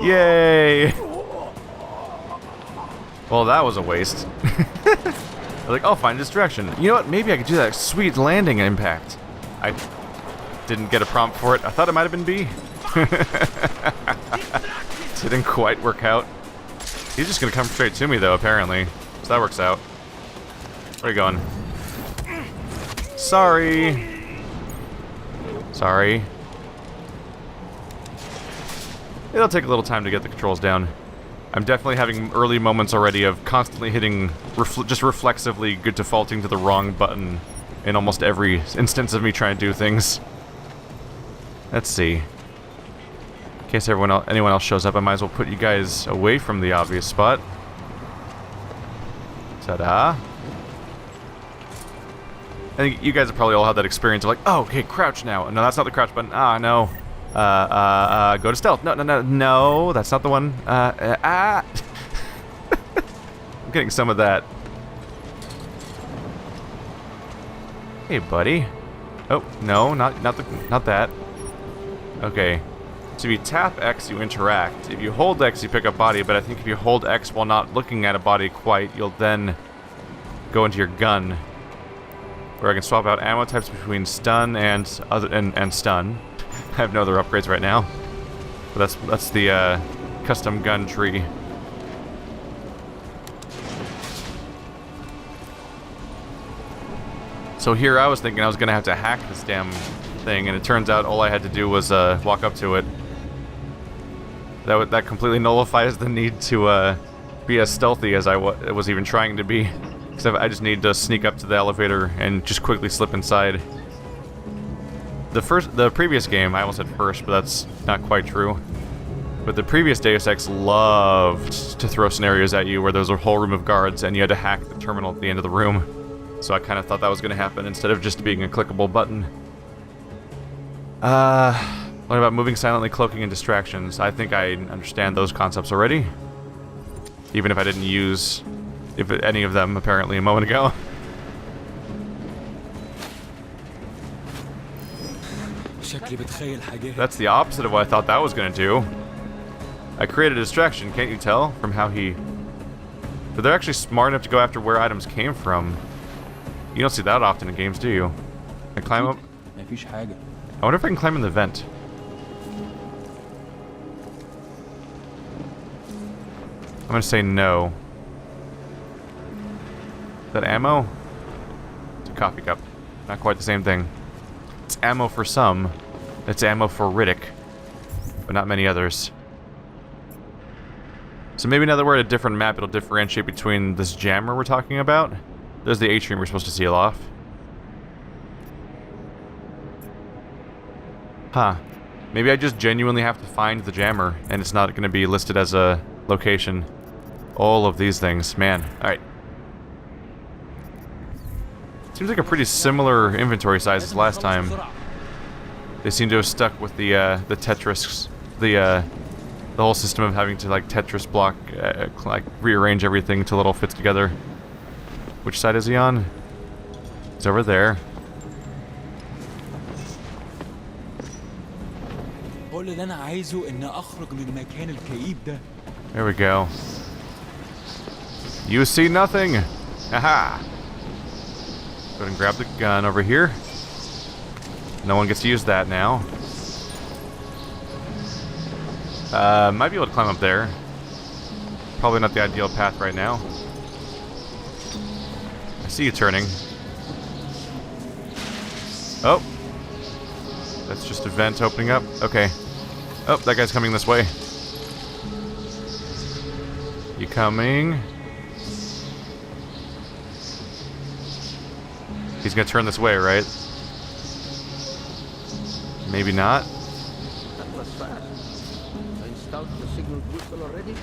Yay! Well, that was a waste. I was like, I'll find a distraction. You know what? Maybe I could do that sweet landing impact. Didn't get a prompt for it. I thought it might have been B. Didn't quite work out. He's just gonna come straight to me though, apparently. So that works out. Where are you going? Sorry. Sorry. It'll take a little time to get the controls down. I'm definitely having early moments already of constantly hitting, just reflexively defaulting to the wrong button in almost every instance of me trying to do things. Let's see. In case anyone else shows up, I might as well put you guys away from the obvious spot. Ta-da. I think you guys have probably all had that experience of like, oh, okay, crouch now. No, that's not the crouch button. Ah, no. Go to stealth. No, that's not the one. I'm getting some of that. Hey, buddy. Oh, no, not that. Okay. So if you tap X, you interact. If you hold X, you pick up body, but I think if you hold X while not looking at a body quite, you'll then go into your gun, where I can swap out ammo types between stun and stun. I have no other upgrades right now, but that's the custom gun tree. So here I was thinking I was gonna have to hack this damn thing, and it turns out all I had to do was walk up to it. That completely nullifies the need to be as stealthy as I was even trying to be. Because I just need to sneak up to the elevator and just quickly slip inside. The previous game, I almost said first, but that's not quite true. But the previous Deus Ex loved to throw scenarios at you where there was a whole room of guards and you had to hack the terminal at the end of the room. So I kind of thought that was going to happen instead of just being a clickable button. What about moving silently, cloaking, and distractions? I think I understand those concepts already. Even if I didn't use any of them, apparently, a moment ago. That's the opposite of what I thought that was going to do. I created a distraction, can't you tell? From how he... But they're actually smart enough to go after where items came from. You don't see that often in games, do you? Can I climb up? I wonder if I can climb in the vent. I'm gonna say no. Is that ammo? It's a coffee cup. Not quite the same thing. It's ammo for some. It's ammo for Riddick. But not many others. So maybe now that we're at a different map, it'll differentiate between this jammer we're talking about. There's the atrium we're supposed to seal off. Huh. Maybe I just genuinely have to find the jammer, and it's not going to be listed as a location. All of these things. Man. Alright. Seems like a pretty similar inventory size as last time. They seem to have stuck with the Tetris... The whole system of having to, like, Tetris block... like, rearrange everything until it all fits together. Which side is he on? He's over there. There we go. You see nothing! Aha! Go ahead and grab the gun over here. No one gets to use that now. Might be able to climb up there. Probably not the ideal path right now. I see you turning. Oh! That's just a vent opening up. Okay. Oh, that guy's coming this way. You coming? He's gonna turn this way, right? Maybe not. That was fast. I installed the signal booster already?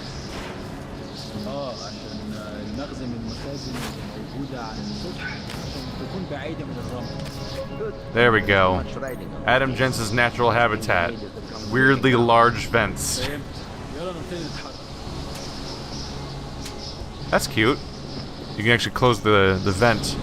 عشان المخزن المخازن الموجودة على السطح عشان تكون بعيدة من الرمل. There we go. Adam Jensen's natural habitat. Weirdly large vents. That's cute. You can actually close the vent.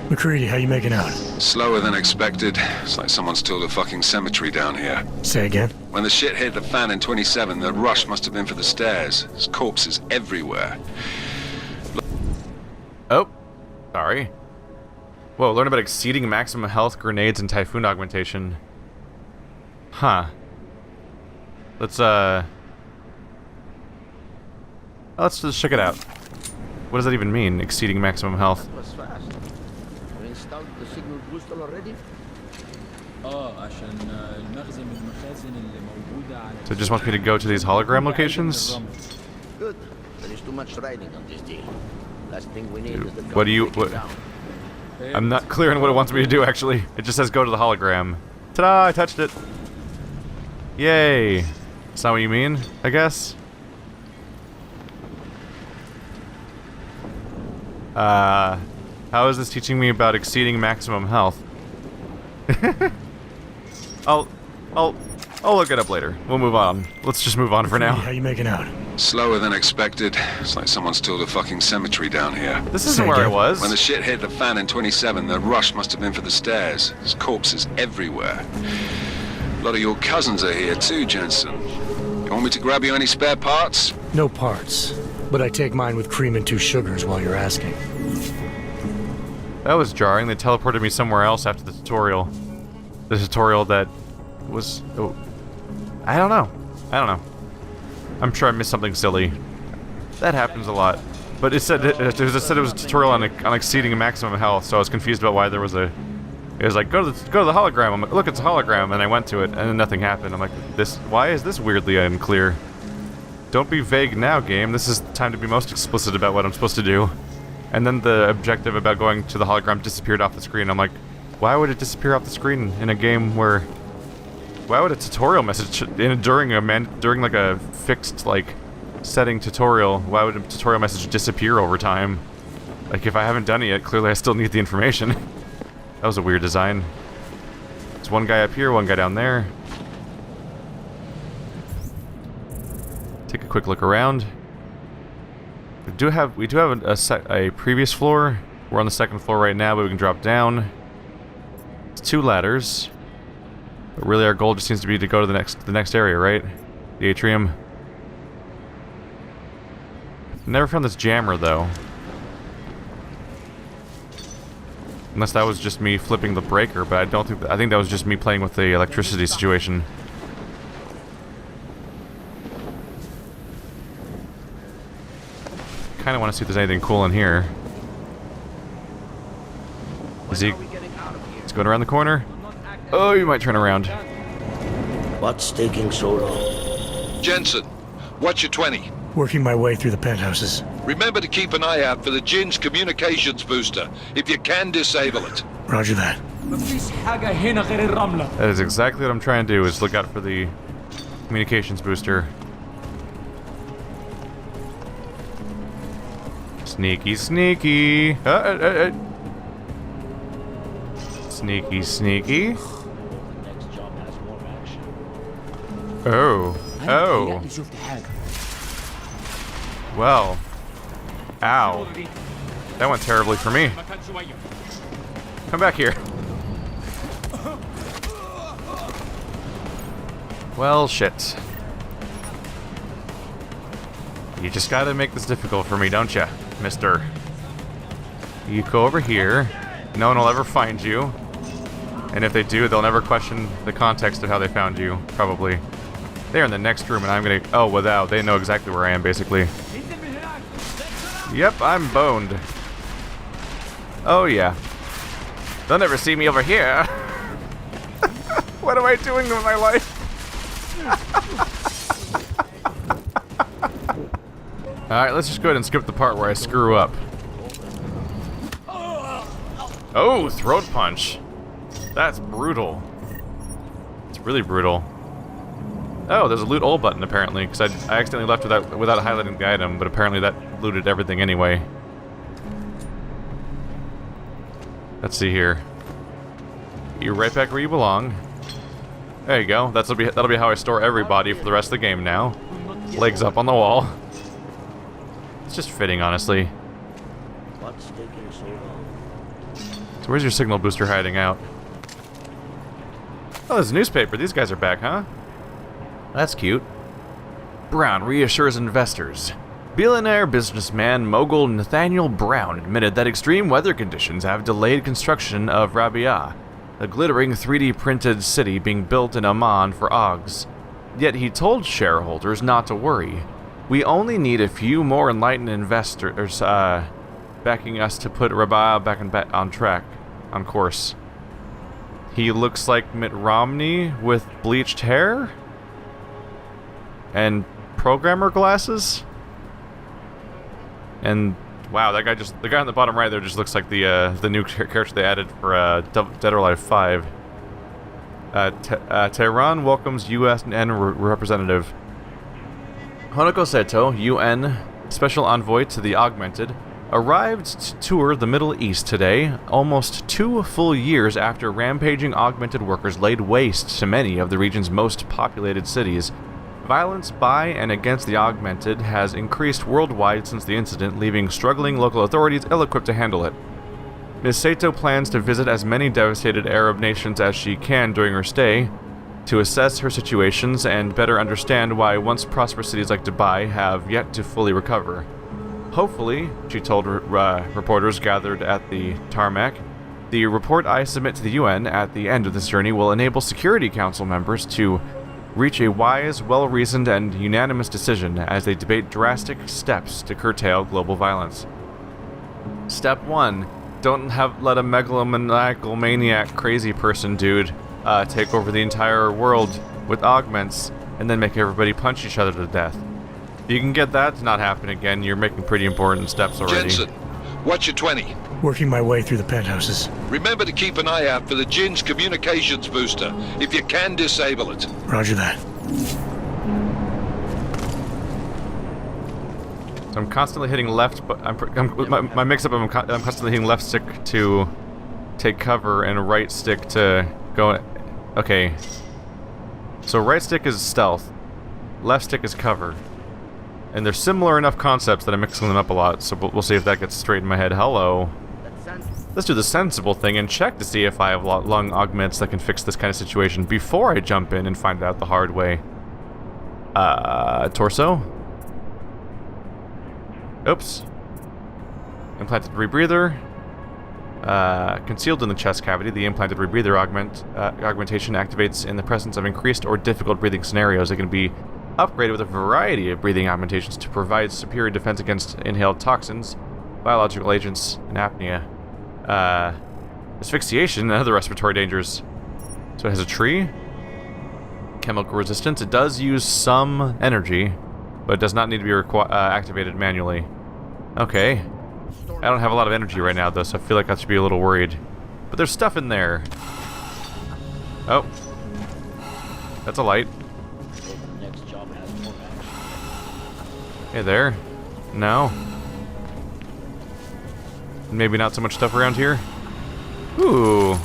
McCready, how you making out? Slower than expected. It's like someone's tilled a fucking cemetery down here. Say again? When the shit hit the fan in 27, the rush must have been for the stairs. There's corpses everywhere. Oh, sorry. Whoa, learn about exceeding maximum health, grenades, and typhoon augmentation. Huh. Let's just check it out. What does that even mean, exceeding maximum health? That was fast. You installed the signal booster already? عشان المخزن من المخازن اللي موجودة على So it just wants me to go to these hologram locations? Good. There is too much riding on this deal. Last thing we need is the What do you... gun to take What, it down. I'm not clear on what it wants me to do, actually. It just says go to the hologram. Ta-da! I touched it! Yay! That's not what you mean, I guess? How is this teaching me about exceeding maximum health? I'll look it up later. We'll move on. Let's just move on for now. How you making out? Slower than expected. It's like someone's tilled a fucking cemetery down here. This isn't where I was. When the shit hit the fan in 27, the rush must have been for the stairs. There's corpses everywhere. A lot of your cousins are here too, Jensen. You want me to grab you any spare parts? No parts, but I take mine with cream and 2 sugars while you're asking. That was jarring. They teleported me somewhere else after the tutorial. The tutorial that was... Oh, I don't know. I'm sure I missed something silly. That happens a lot. But it said it was a tutorial on exceeding maximum health, so I was confused about why there was a... It was like, go to the hologram. I'm like, look, it's a hologram, and I went to it, and then nothing happened. I'm like, why is this weirdly unclear? Don't be vague now, game. This is the time to be most explicit about what I'm supposed to do. And then the objective about going to the hologram disappeared off the screen. I'm like, why would it disappear off the screen in a game where... Why would a tutorial message during like a fixed like setting tutorial? Why would a tutorial message disappear over time? Like if I haven't done it yet, clearly I still need the information. That was a weird design. There's one guy up here, one guy down there. Take a quick look around. We do have a previous floor. We're on the second floor right now, but we can drop down. It's 2 ladders. But really our goal just seems to be to go to the next area, right? The atrium. Never found this jammer though. Unless that was just me flipping the breaker, but I think that was just me playing with the electricity situation. Kind of want to see if there's anything cool in here. Is he... He's going around the corner? Oh, you might turn around. What's taking so long? Jensen, what's your 20? Working my way through the penthouses. Remember to keep an eye out for the Jin's communications booster, if you can disable it. Roger that. That is exactly what I'm trying to do, is look out for the communications booster. Sneaky, sneaky. Sneaky, sneaky. Next job has more action. Oh. Oh. Well. Ow. That went terribly for me. Come back here. Well, shit. You just gotta make this difficult for me, don't ya, mister? You go over here. No one will ever find you. And if they do, they'll never question the context of how they found you, probably. They're in the next room, and I'm gonna... Oh, without. They know exactly where I am, basically. Yep, I'm boned. Oh, yeah. They'll never see me over here. What am I doing with my life? Alright, let's just go ahead and skip the part where I screw up. Oh, throat punch. That's brutal. It's really brutal. Oh, there's a loot all button apparently, because I accidentally left without highlighting the item, but apparently that looted everything anyway. Let's see here. You're right back where you belong. There you go. That'll be how I store every body for the rest of the game now. Legs up on the wall. It's just fitting, honestly. What's taking so long? So where's your signal booster hiding out? Oh, there's a newspaper. These guys are back, huh? That's cute. Brown reassures investors. Billionaire businessman mogul Nathaniel Brown admitted that extreme weather conditions have delayed construction of Rabia, a glittering 3D printed city being built in Oman for Augs. Yet he told shareholders not to worry. We only need a few more enlightened investors backing us to put Rabia back on course. He looks like Mitt Romney with bleached hair and programmer glasses. And wow, the guy on the bottom right there just looks like the new character they added for Dead or Alive 5. Tehran welcomes UN representative. Honoko Seto, UN special envoy to the Augmented, arrived to tour the Middle East today, almost 2 full years after rampaging Augmented workers laid waste to many of the region's most populated cities. Violence by and against the Augmented has increased worldwide since the incident, leaving struggling local authorities ill-equipped to handle it. Ms. Sato plans to visit as many devastated Arab nations as she can during her stay, to assess her situations and better understand why once prosperous cities like Dubai have yet to fully recover. Hopefully, she told reporters gathered at the tarmac, the report I submit to the UN at the end of this journey will enable Security Council members to reach a wise, well-reasoned, and unanimous decision as they debate drastic steps to curtail global violence. Step 1. Don't let a megalomaniacal maniac crazy person dude take over the entire world with augments and then make everybody punch each other to death. If you can get that to not happen again, you're making pretty important steps already. Jensen, what's your 20? Working my way through the penthouses. Remember to keep an eye out for the Jin's communications booster. If you can, disable it. Roger that. So I'm constantly hitting left, but my mix-up. I'm constantly hitting left stick to take cover and right stick to go. Okay. So right stick is stealth, left stick is cover, and they're similar enough concepts that I'm mixing them up a lot. So we'll see if that gets straight in my head. Hello. Let's do the sensible thing and check to see if I have lung augments that can fix this kind of situation before I jump in and find out the hard way. Torso. Oops. Implanted rebreather. Concealed in the chest cavity, the implanted rebreather augmentation activates in the presence of increased or difficult breathing scenarios. It can be upgraded with a variety of breathing augmentations to provide superior defense against inhaled toxins, biological agents, and apnea. Asphyxiation and other respiratory dangers. So it has a tree. Chemical resistance. It does use some energy, but it does not need to be activated manually. Okay. I don't have a lot of energy right now, though, so I feel like I should be a little worried. But there's stuff in there. Oh. That's a light. Hey there. No. Maybe not so much stuff around here. Ooh.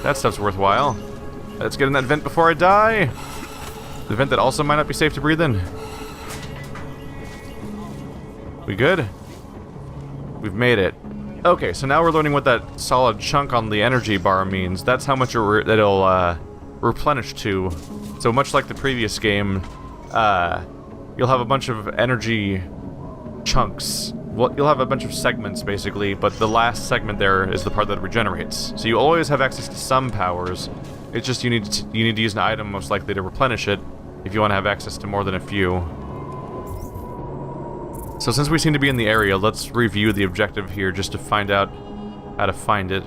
That stuff's worthwhile. Let's get in that vent before I die. The vent that also might not be safe to breathe in. We good? We've made it. Okay, so now we're learning what that solid chunk on the energy bar means. That's how much it'll replenish to. So much like the previous game, you'll have a bunch of energy chunks. Well, you'll have a bunch of segments, basically, but the last segment there is the part that regenerates. So you always have access to some powers. It's just you need to use an item most likely to replenish it if you want to have access to more than a few. So since we seem to be in the area, let's review the objective here just to find out how to find it.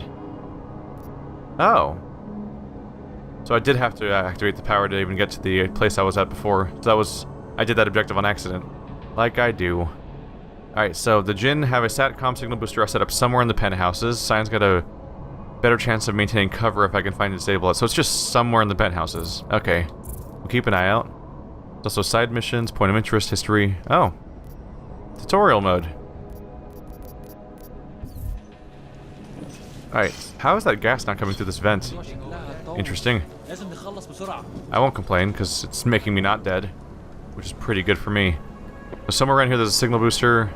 Oh. So I did have to activate the power to even get to the place I was at before. So I did that objective on accident. Like I do. Alright, so the Jinn have a SATCOM signal booster set up somewhere in the penthouses. Cyan's got a better chance of maintaining cover if I can find and disable it. So it's just somewhere in the penthouses. Okay. We'll keep an eye out. There's also side missions, point of interest, history. Oh. Tutorial mode. Alright, how is that gas not coming through this vent? Interesting. I won't complain, because it's making me not dead, which is pretty good for me. So somewhere around here there's a signal booster.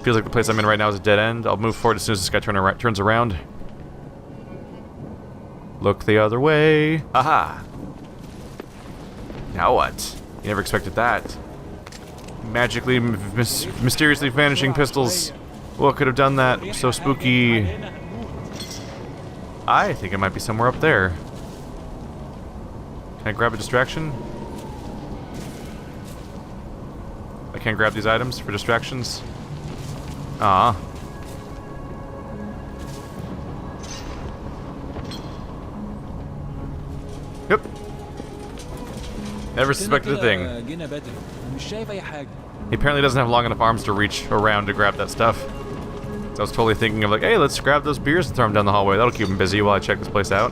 Feels like the place I'm in right now is a dead end. I'll move forward as soon as this guy turns around. Look the other way. Aha! Now what? You never expected that. magically, mysteriously vanishing pistols. What could have done that? So spooky. I think it might be somewhere up there. Can I grab a distraction? I can't grab these items for distractions. Ah. Yep. Never suspected a thing. He apparently doesn't have long enough arms to reach around to grab that stuff. So I was totally thinking of like, hey, let's grab those beers and throw them down the hallway. That'll keep him busy while I check this place out.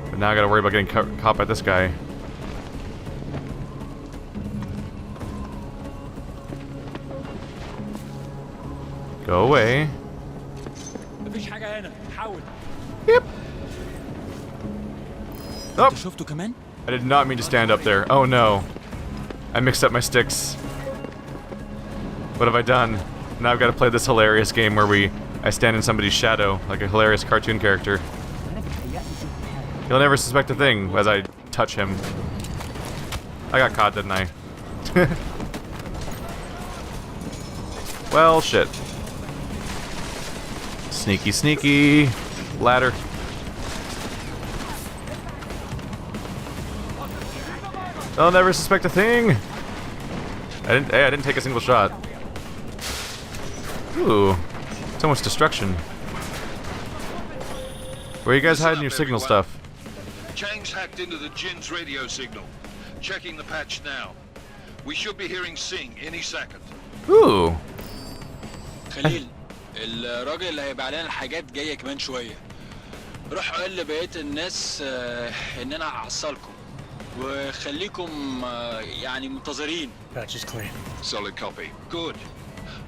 But now I gotta worry about getting caught by this guy. Go away. Yep. Oh! I did not mean to stand up there. Oh no. I mixed up my sticks. What have I done? Now I've got to play this hilarious game where I stand in somebody's shadow, like a hilarious cartoon character. He'll never suspect a thing as I touch him. I got caught, didn't I? Well, shit. Sneaky, sneaky. Ladder. They'll never suspect a thing. I didn't take a single shot. Ooh, so much destruction. Where are you guys hiding your signal stuff? Chains hacked into the Jin's radio signal. Checking the patch now. We should be hearing Sing any second. Ooh. خليل الراجل اللي هيبقى علينا الحاجات جايه كمان شويه. روح قول لبقيه الناس ان انا هعصلكم وخليكم يعني منتظرين. Patch is clean. Solid copy. Good.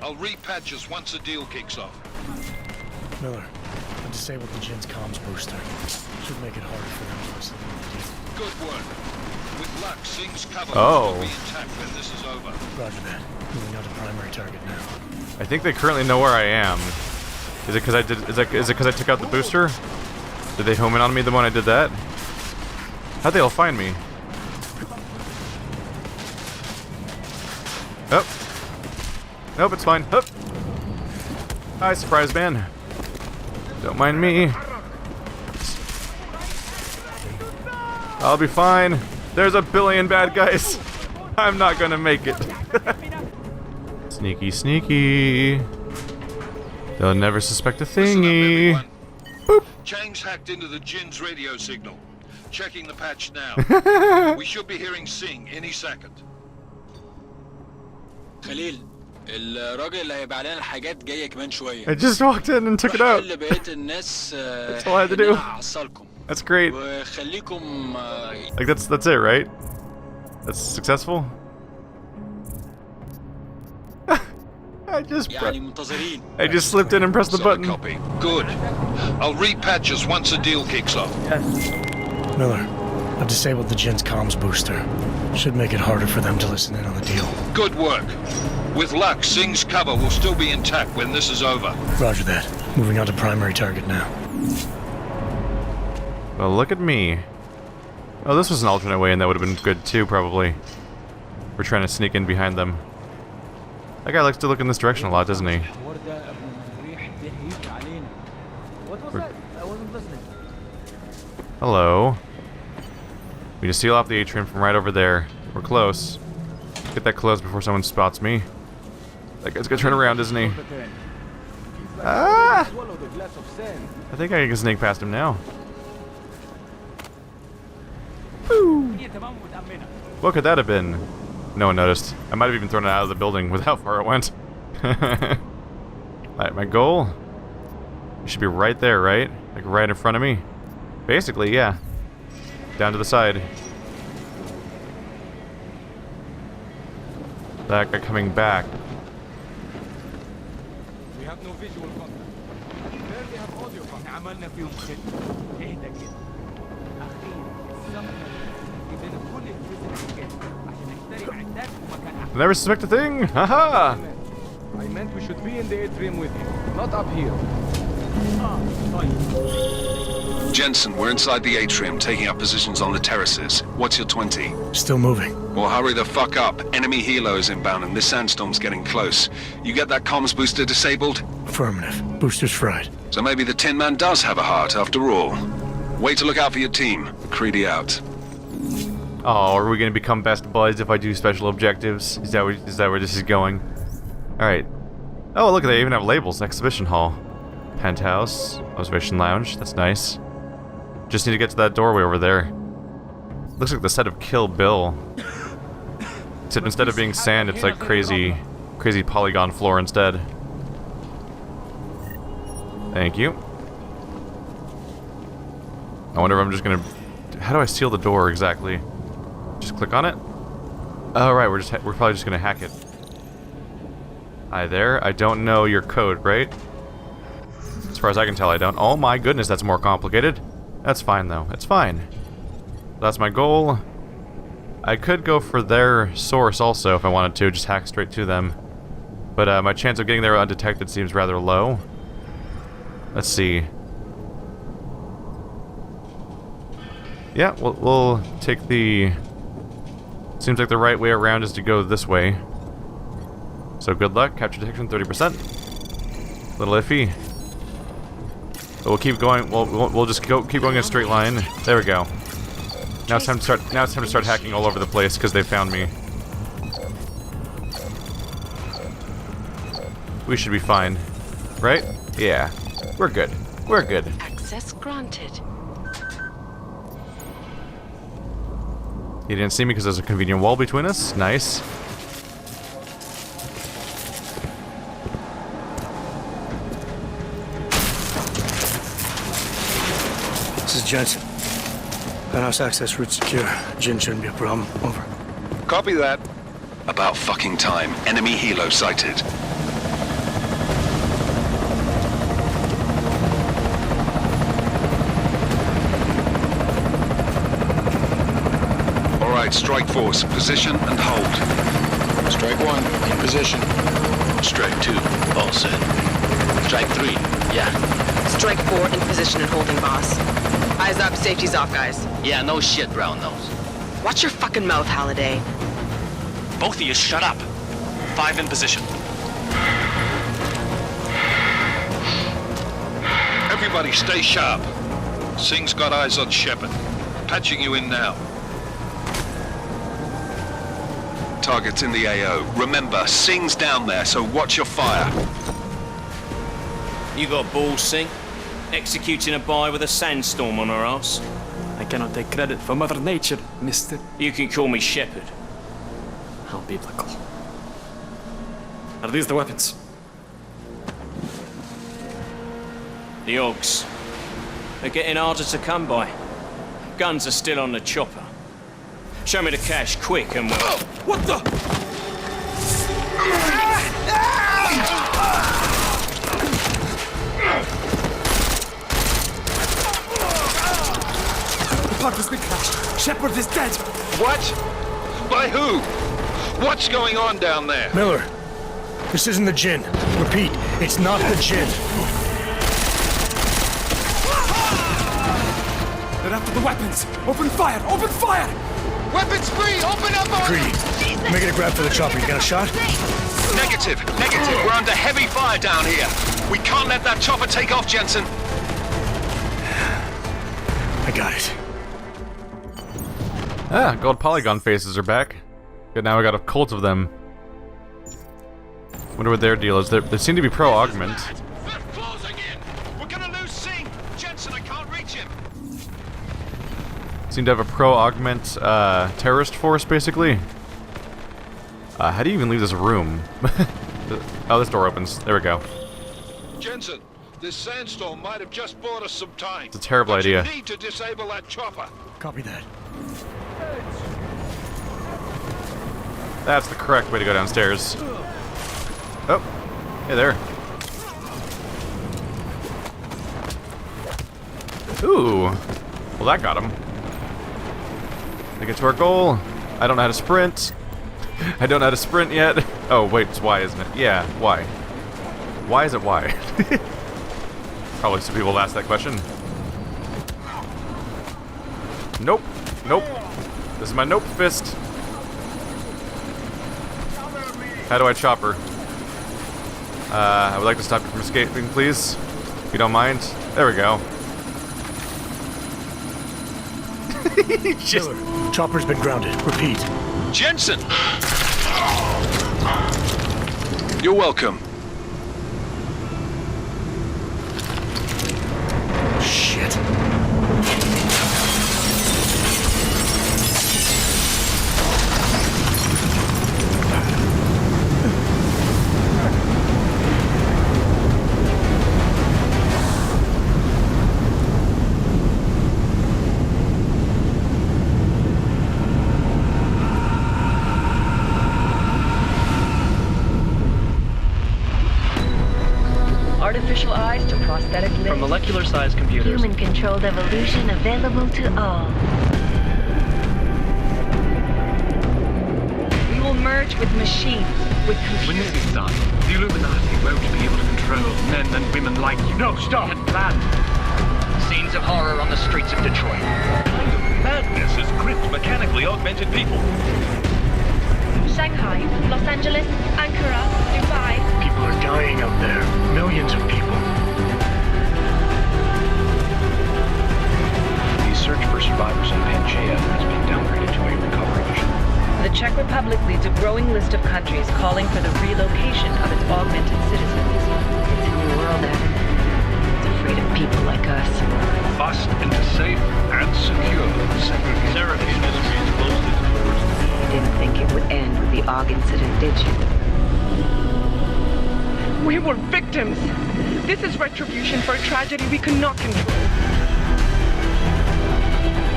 I'll repatch us once the deal kicks off. Miller, I disabled the Jin's comms booster. Should make it harder for them to listen. Good work. With luck, Sing's cover will be intact when this is over. Roger that. Moving on to primary target now. I think they currently know where I am. Is it because I did? Is it because I took out the booster? Did they home in on me the moment I did that? How'd they all find me? Oh. Nope, it's fine. Oh. Hi, surprise man. Don't mind me. I'll be fine. There's a billion bad guys. I'm not gonna make it. Sneaky, sneaky. They'll never suspect a thingy. Boop. Chains hacked into the Jin's radio signal. Checking the patch now. We should be hearing Sing any second. خليل الراجل اللي هيبقى علينا الحاجات جايه كمان شويه. I just walked in and took it out. لبقيه الناس That's all I had to do. هعصلكم. That's great. وخليكم Like that's it, right? That's successful. I just slipped in and pressed the button. Copy. Good. I'll repatch us once the deal kicks off. Miller, I've disabled the Jin's comms booster. Should make it harder for them to listen in on the deal. Good work. With luck, Sing's cover will still be intact when this is over. Roger that. Moving on to primary target now. Well, look at me. Oh, this was an alternate way, and that would have been good too, probably. We're trying to sneak in behind them. That guy likes to look in this direction a lot, doesn't he? Hello. We just seal off the atrium from right over there. We're close. Get that close before someone spots me. That guy's gonna turn around, isn't he? Ah! I think I can sneak past him now. Woo! What could that have been? No one noticed. I might have even thrown it out of the building with how far it went. Alright, my goal? It should be right there, right? Like right in front of me. Basically, yeah. Down to the side. That guy coming back. We have no visual contact. Barely have audio contact. عملنا فيهم خدمة. اهدى كده. أخيرا السمكة جبنا كل الفيزيكال عشان نخترق عدات ومكان أحسن. Never suspect a thing! Haha! I meant we should be in the atrium with you, not up here. Jensen, we're inside the atrium, taking up positions on the terraces. What's your 20? Still moving. Well, hurry the fuck up. Enemy helos inbound and this sandstorm's getting close. You get that comms booster disabled? Affirmative. Booster's fried. So maybe the Tin Man does have a heart after all. Way to look out for your team. Creedy out. Oh, are we gonna become best buds if I do special objectives? Is that where this is going? Alright. Oh, look, they even have labels. Exhibition hall. Penthouse. Observation lounge. That's nice. Just need to get to that doorway over there. Looks like the set of Kill Bill. Except instead of being sand, it's like crazy polygon floor instead. Thank you. I wonder if I'm just gonna... How do I seal the door exactly? Just click on it? Oh, right, we're probably just gonna hack it. Hi there, I don't know your code, right? As far as I can tell, I don't. Oh my goodness, that's more complicated. That's fine, though. It's fine. That's my goal. I could go for their source also if I wanted to, just hack straight to them. But my chance of getting there undetected seems rather low. Let's see. Yeah, we'll take the... Seems like the right way around is to go this way. So good luck. Capture detection 30%. Little iffy. But we'll keep going. We'll just keep going in a straight line. There we go. Now it's time to start hacking all over the place because they found me. We should be fine, right? Yeah, we're good. We're good. Access granted. He didn't see me because there's a convenient wall between us. Nice. This is Jensen. Penthouse access route secure. Jin shouldn't be a problem. Over. Copy that. About fucking time. Enemy helo sighted. All right, strike force. Position and hold. Strike 1, in position. Strike 2, all set. Strike 3, yeah. Strike 4 in position and holding, boss. Eyes up, safety's off, guys. Yeah, no shit, brown nose. Watch your fucking mouth, Halliday. Both of you, shut up. 5 in position. Everybody stay sharp. Singh's got eyes on Shepard. Patching you in now. Target's in the AO. Remember, Singh's down there, so watch your fire. You got balls, Singh? Executing a buy with a sandstorm on our ass? I cannot take credit for Mother Nature, mister. You can call me Shepard. How biblical. Are these the weapons? The Augs. They're getting harder to come by. Guns are still on the chopper. Show me the cash, quick, and we'll... What the? The pod has been crashed. Shepard is dead. What? By who? What's going on down there? Miller, this isn't the Jinn. Repeat, it's not the Jinn. They're after the weapons. Open fire! Open fire! Weapons free! Open up on... Greedy. Make it a grab for the chopper. You got a shot? Negative. We're under heavy fire down here. We can't let that chopper take off, Jensen. I got it. Ah, gold polygon faces are back. Good, now we got a cult of them. Wonder what their deal is. They seem to be pro-augment. They're closing in. We're gonna lose Singh. Jensen, I can't reach him. Seem to have a pro-augment terrorist force, basically. How do you even leave this room? Oh, this door opens. There we go. Jensen, this sandstorm might have just bought us some time. It's a terrible idea. You need to disable that chopper. Copy that. That's the correct way to go downstairs. Oh, hey there. Ooh, well that got him. To get to our goal. I don't know how to sprint. I don't know how to sprint yet. Oh wait, it's Y, isn't it? Yeah, Y. Why is it Y? Probably some people will ask that question. Nope. Nope. This is my nope fist. How do I chop her? I would like to stop you from escaping, please. If you don't mind. There we go. Miller, chopper's been grounded. Repeat. Jensen! You're welcome. Shit. Artificial eyes to prosthetic limbs. From molecular-sized computers. Human-controlled evolution available to all. We will merge with machines, with computers. When this is done, the Illuminati won't be able to control men and women like you. No, stop! Had planned. Scenes of horror on the streets of Detroit. What kind of madness has gripped mechanically augmented people? Shanghai, Los Angeles, Ankara, Dubai. People are dying out there. Millions of people. The search for survivors in Pangaea has been downgraded to a recovery mission. The Czech Republic leads a growing list of countries calling for the relocation of its augmented citizens. It's a new world, Evan. It's afraid of people like us. Bust into safe and secure segregation. Seraph Industries closed its doors. You didn't think it would end with the AUG incident, did you? We were victims. This is retribution for a tragedy we could not control.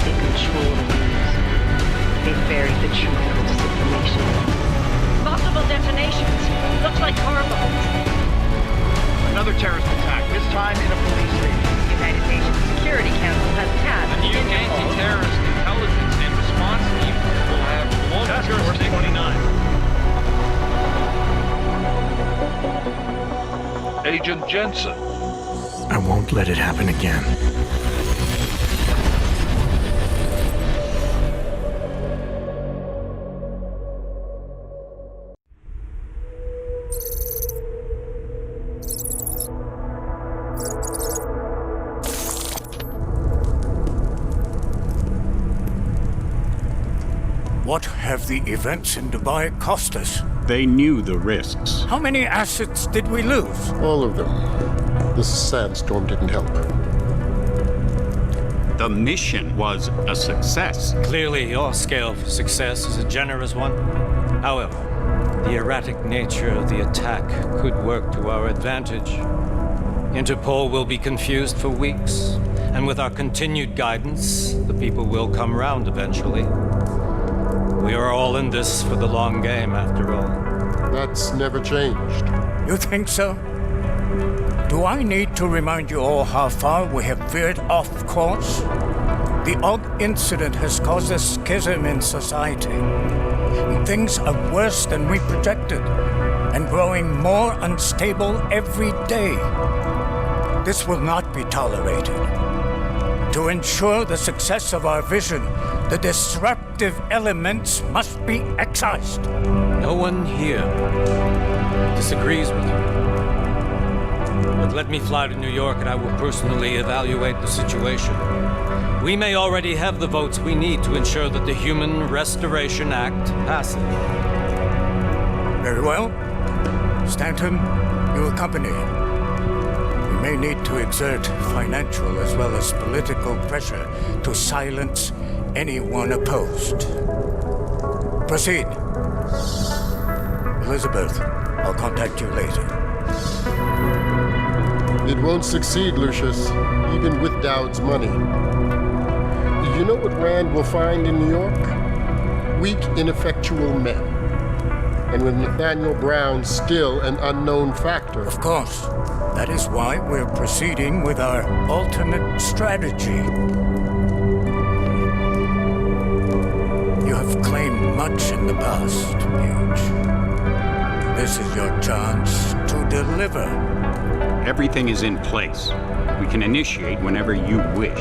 They control the news. They buried the truth with disinformation. Possible detonations. Looks like car bombs. Another terrorist attack, this time in a police station. The United Nations Security Council has tasked A new anti-terrorist intelligence and response team will have global jurisdiction. 29. Agent Jensen. I won't let it happen again. What have the events in Dubai cost us? They knew the risks. How many assets did we lose? All of them. This sandstorm didn't help. The mission was a success. Clearly, your scale for success is a generous one. However, the erratic nature of the attack could work to our advantage. Interpol will be confused for weeks, and with our continued guidance, the people will come round eventually. We are all in this for the long game, after all. That's never changed. You think so? Do I need to remind you all how far we have veered off course? The AUG incident has caused a schism in society. Things are worse than we projected, and growing more unstable every day. This will not be tolerated. To ensure the success of our vision, the disruptive elements must be excised. No one here disagrees with you. But let me fly to New York and I will personally evaluate the situation. We may already have the votes we need to ensure that the Human Restoration Act passes. Very well. Stanton, you accompany him. We may need to exert financial as well as political pressure to silence anyone opposed. Proceed. Elizabeth, I'll contact you later. It won't succeed, Lucius, even with Dowd's money. You know what Rand will find in New York? Weak, ineffectual men. And with Nathaniel Brown still an unknown factor. Of course. That is why we're proceeding with our alternate strategy. You have claimed much in the past, Paige. This is your chance to deliver. Everything is in place. We can initiate whenever you wish.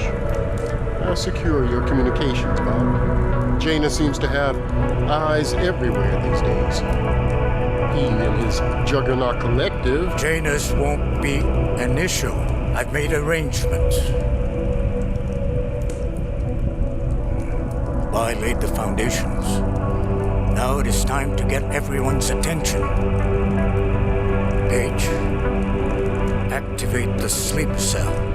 How secure your communications, Bob? Jaina seems to have eyes everywhere these days. he and his Juggernaut collective. Janus won't be an issue. I've made arrangements. I laid the foundations. Now it is time to get everyone's attention. Page, activate the sleep cell.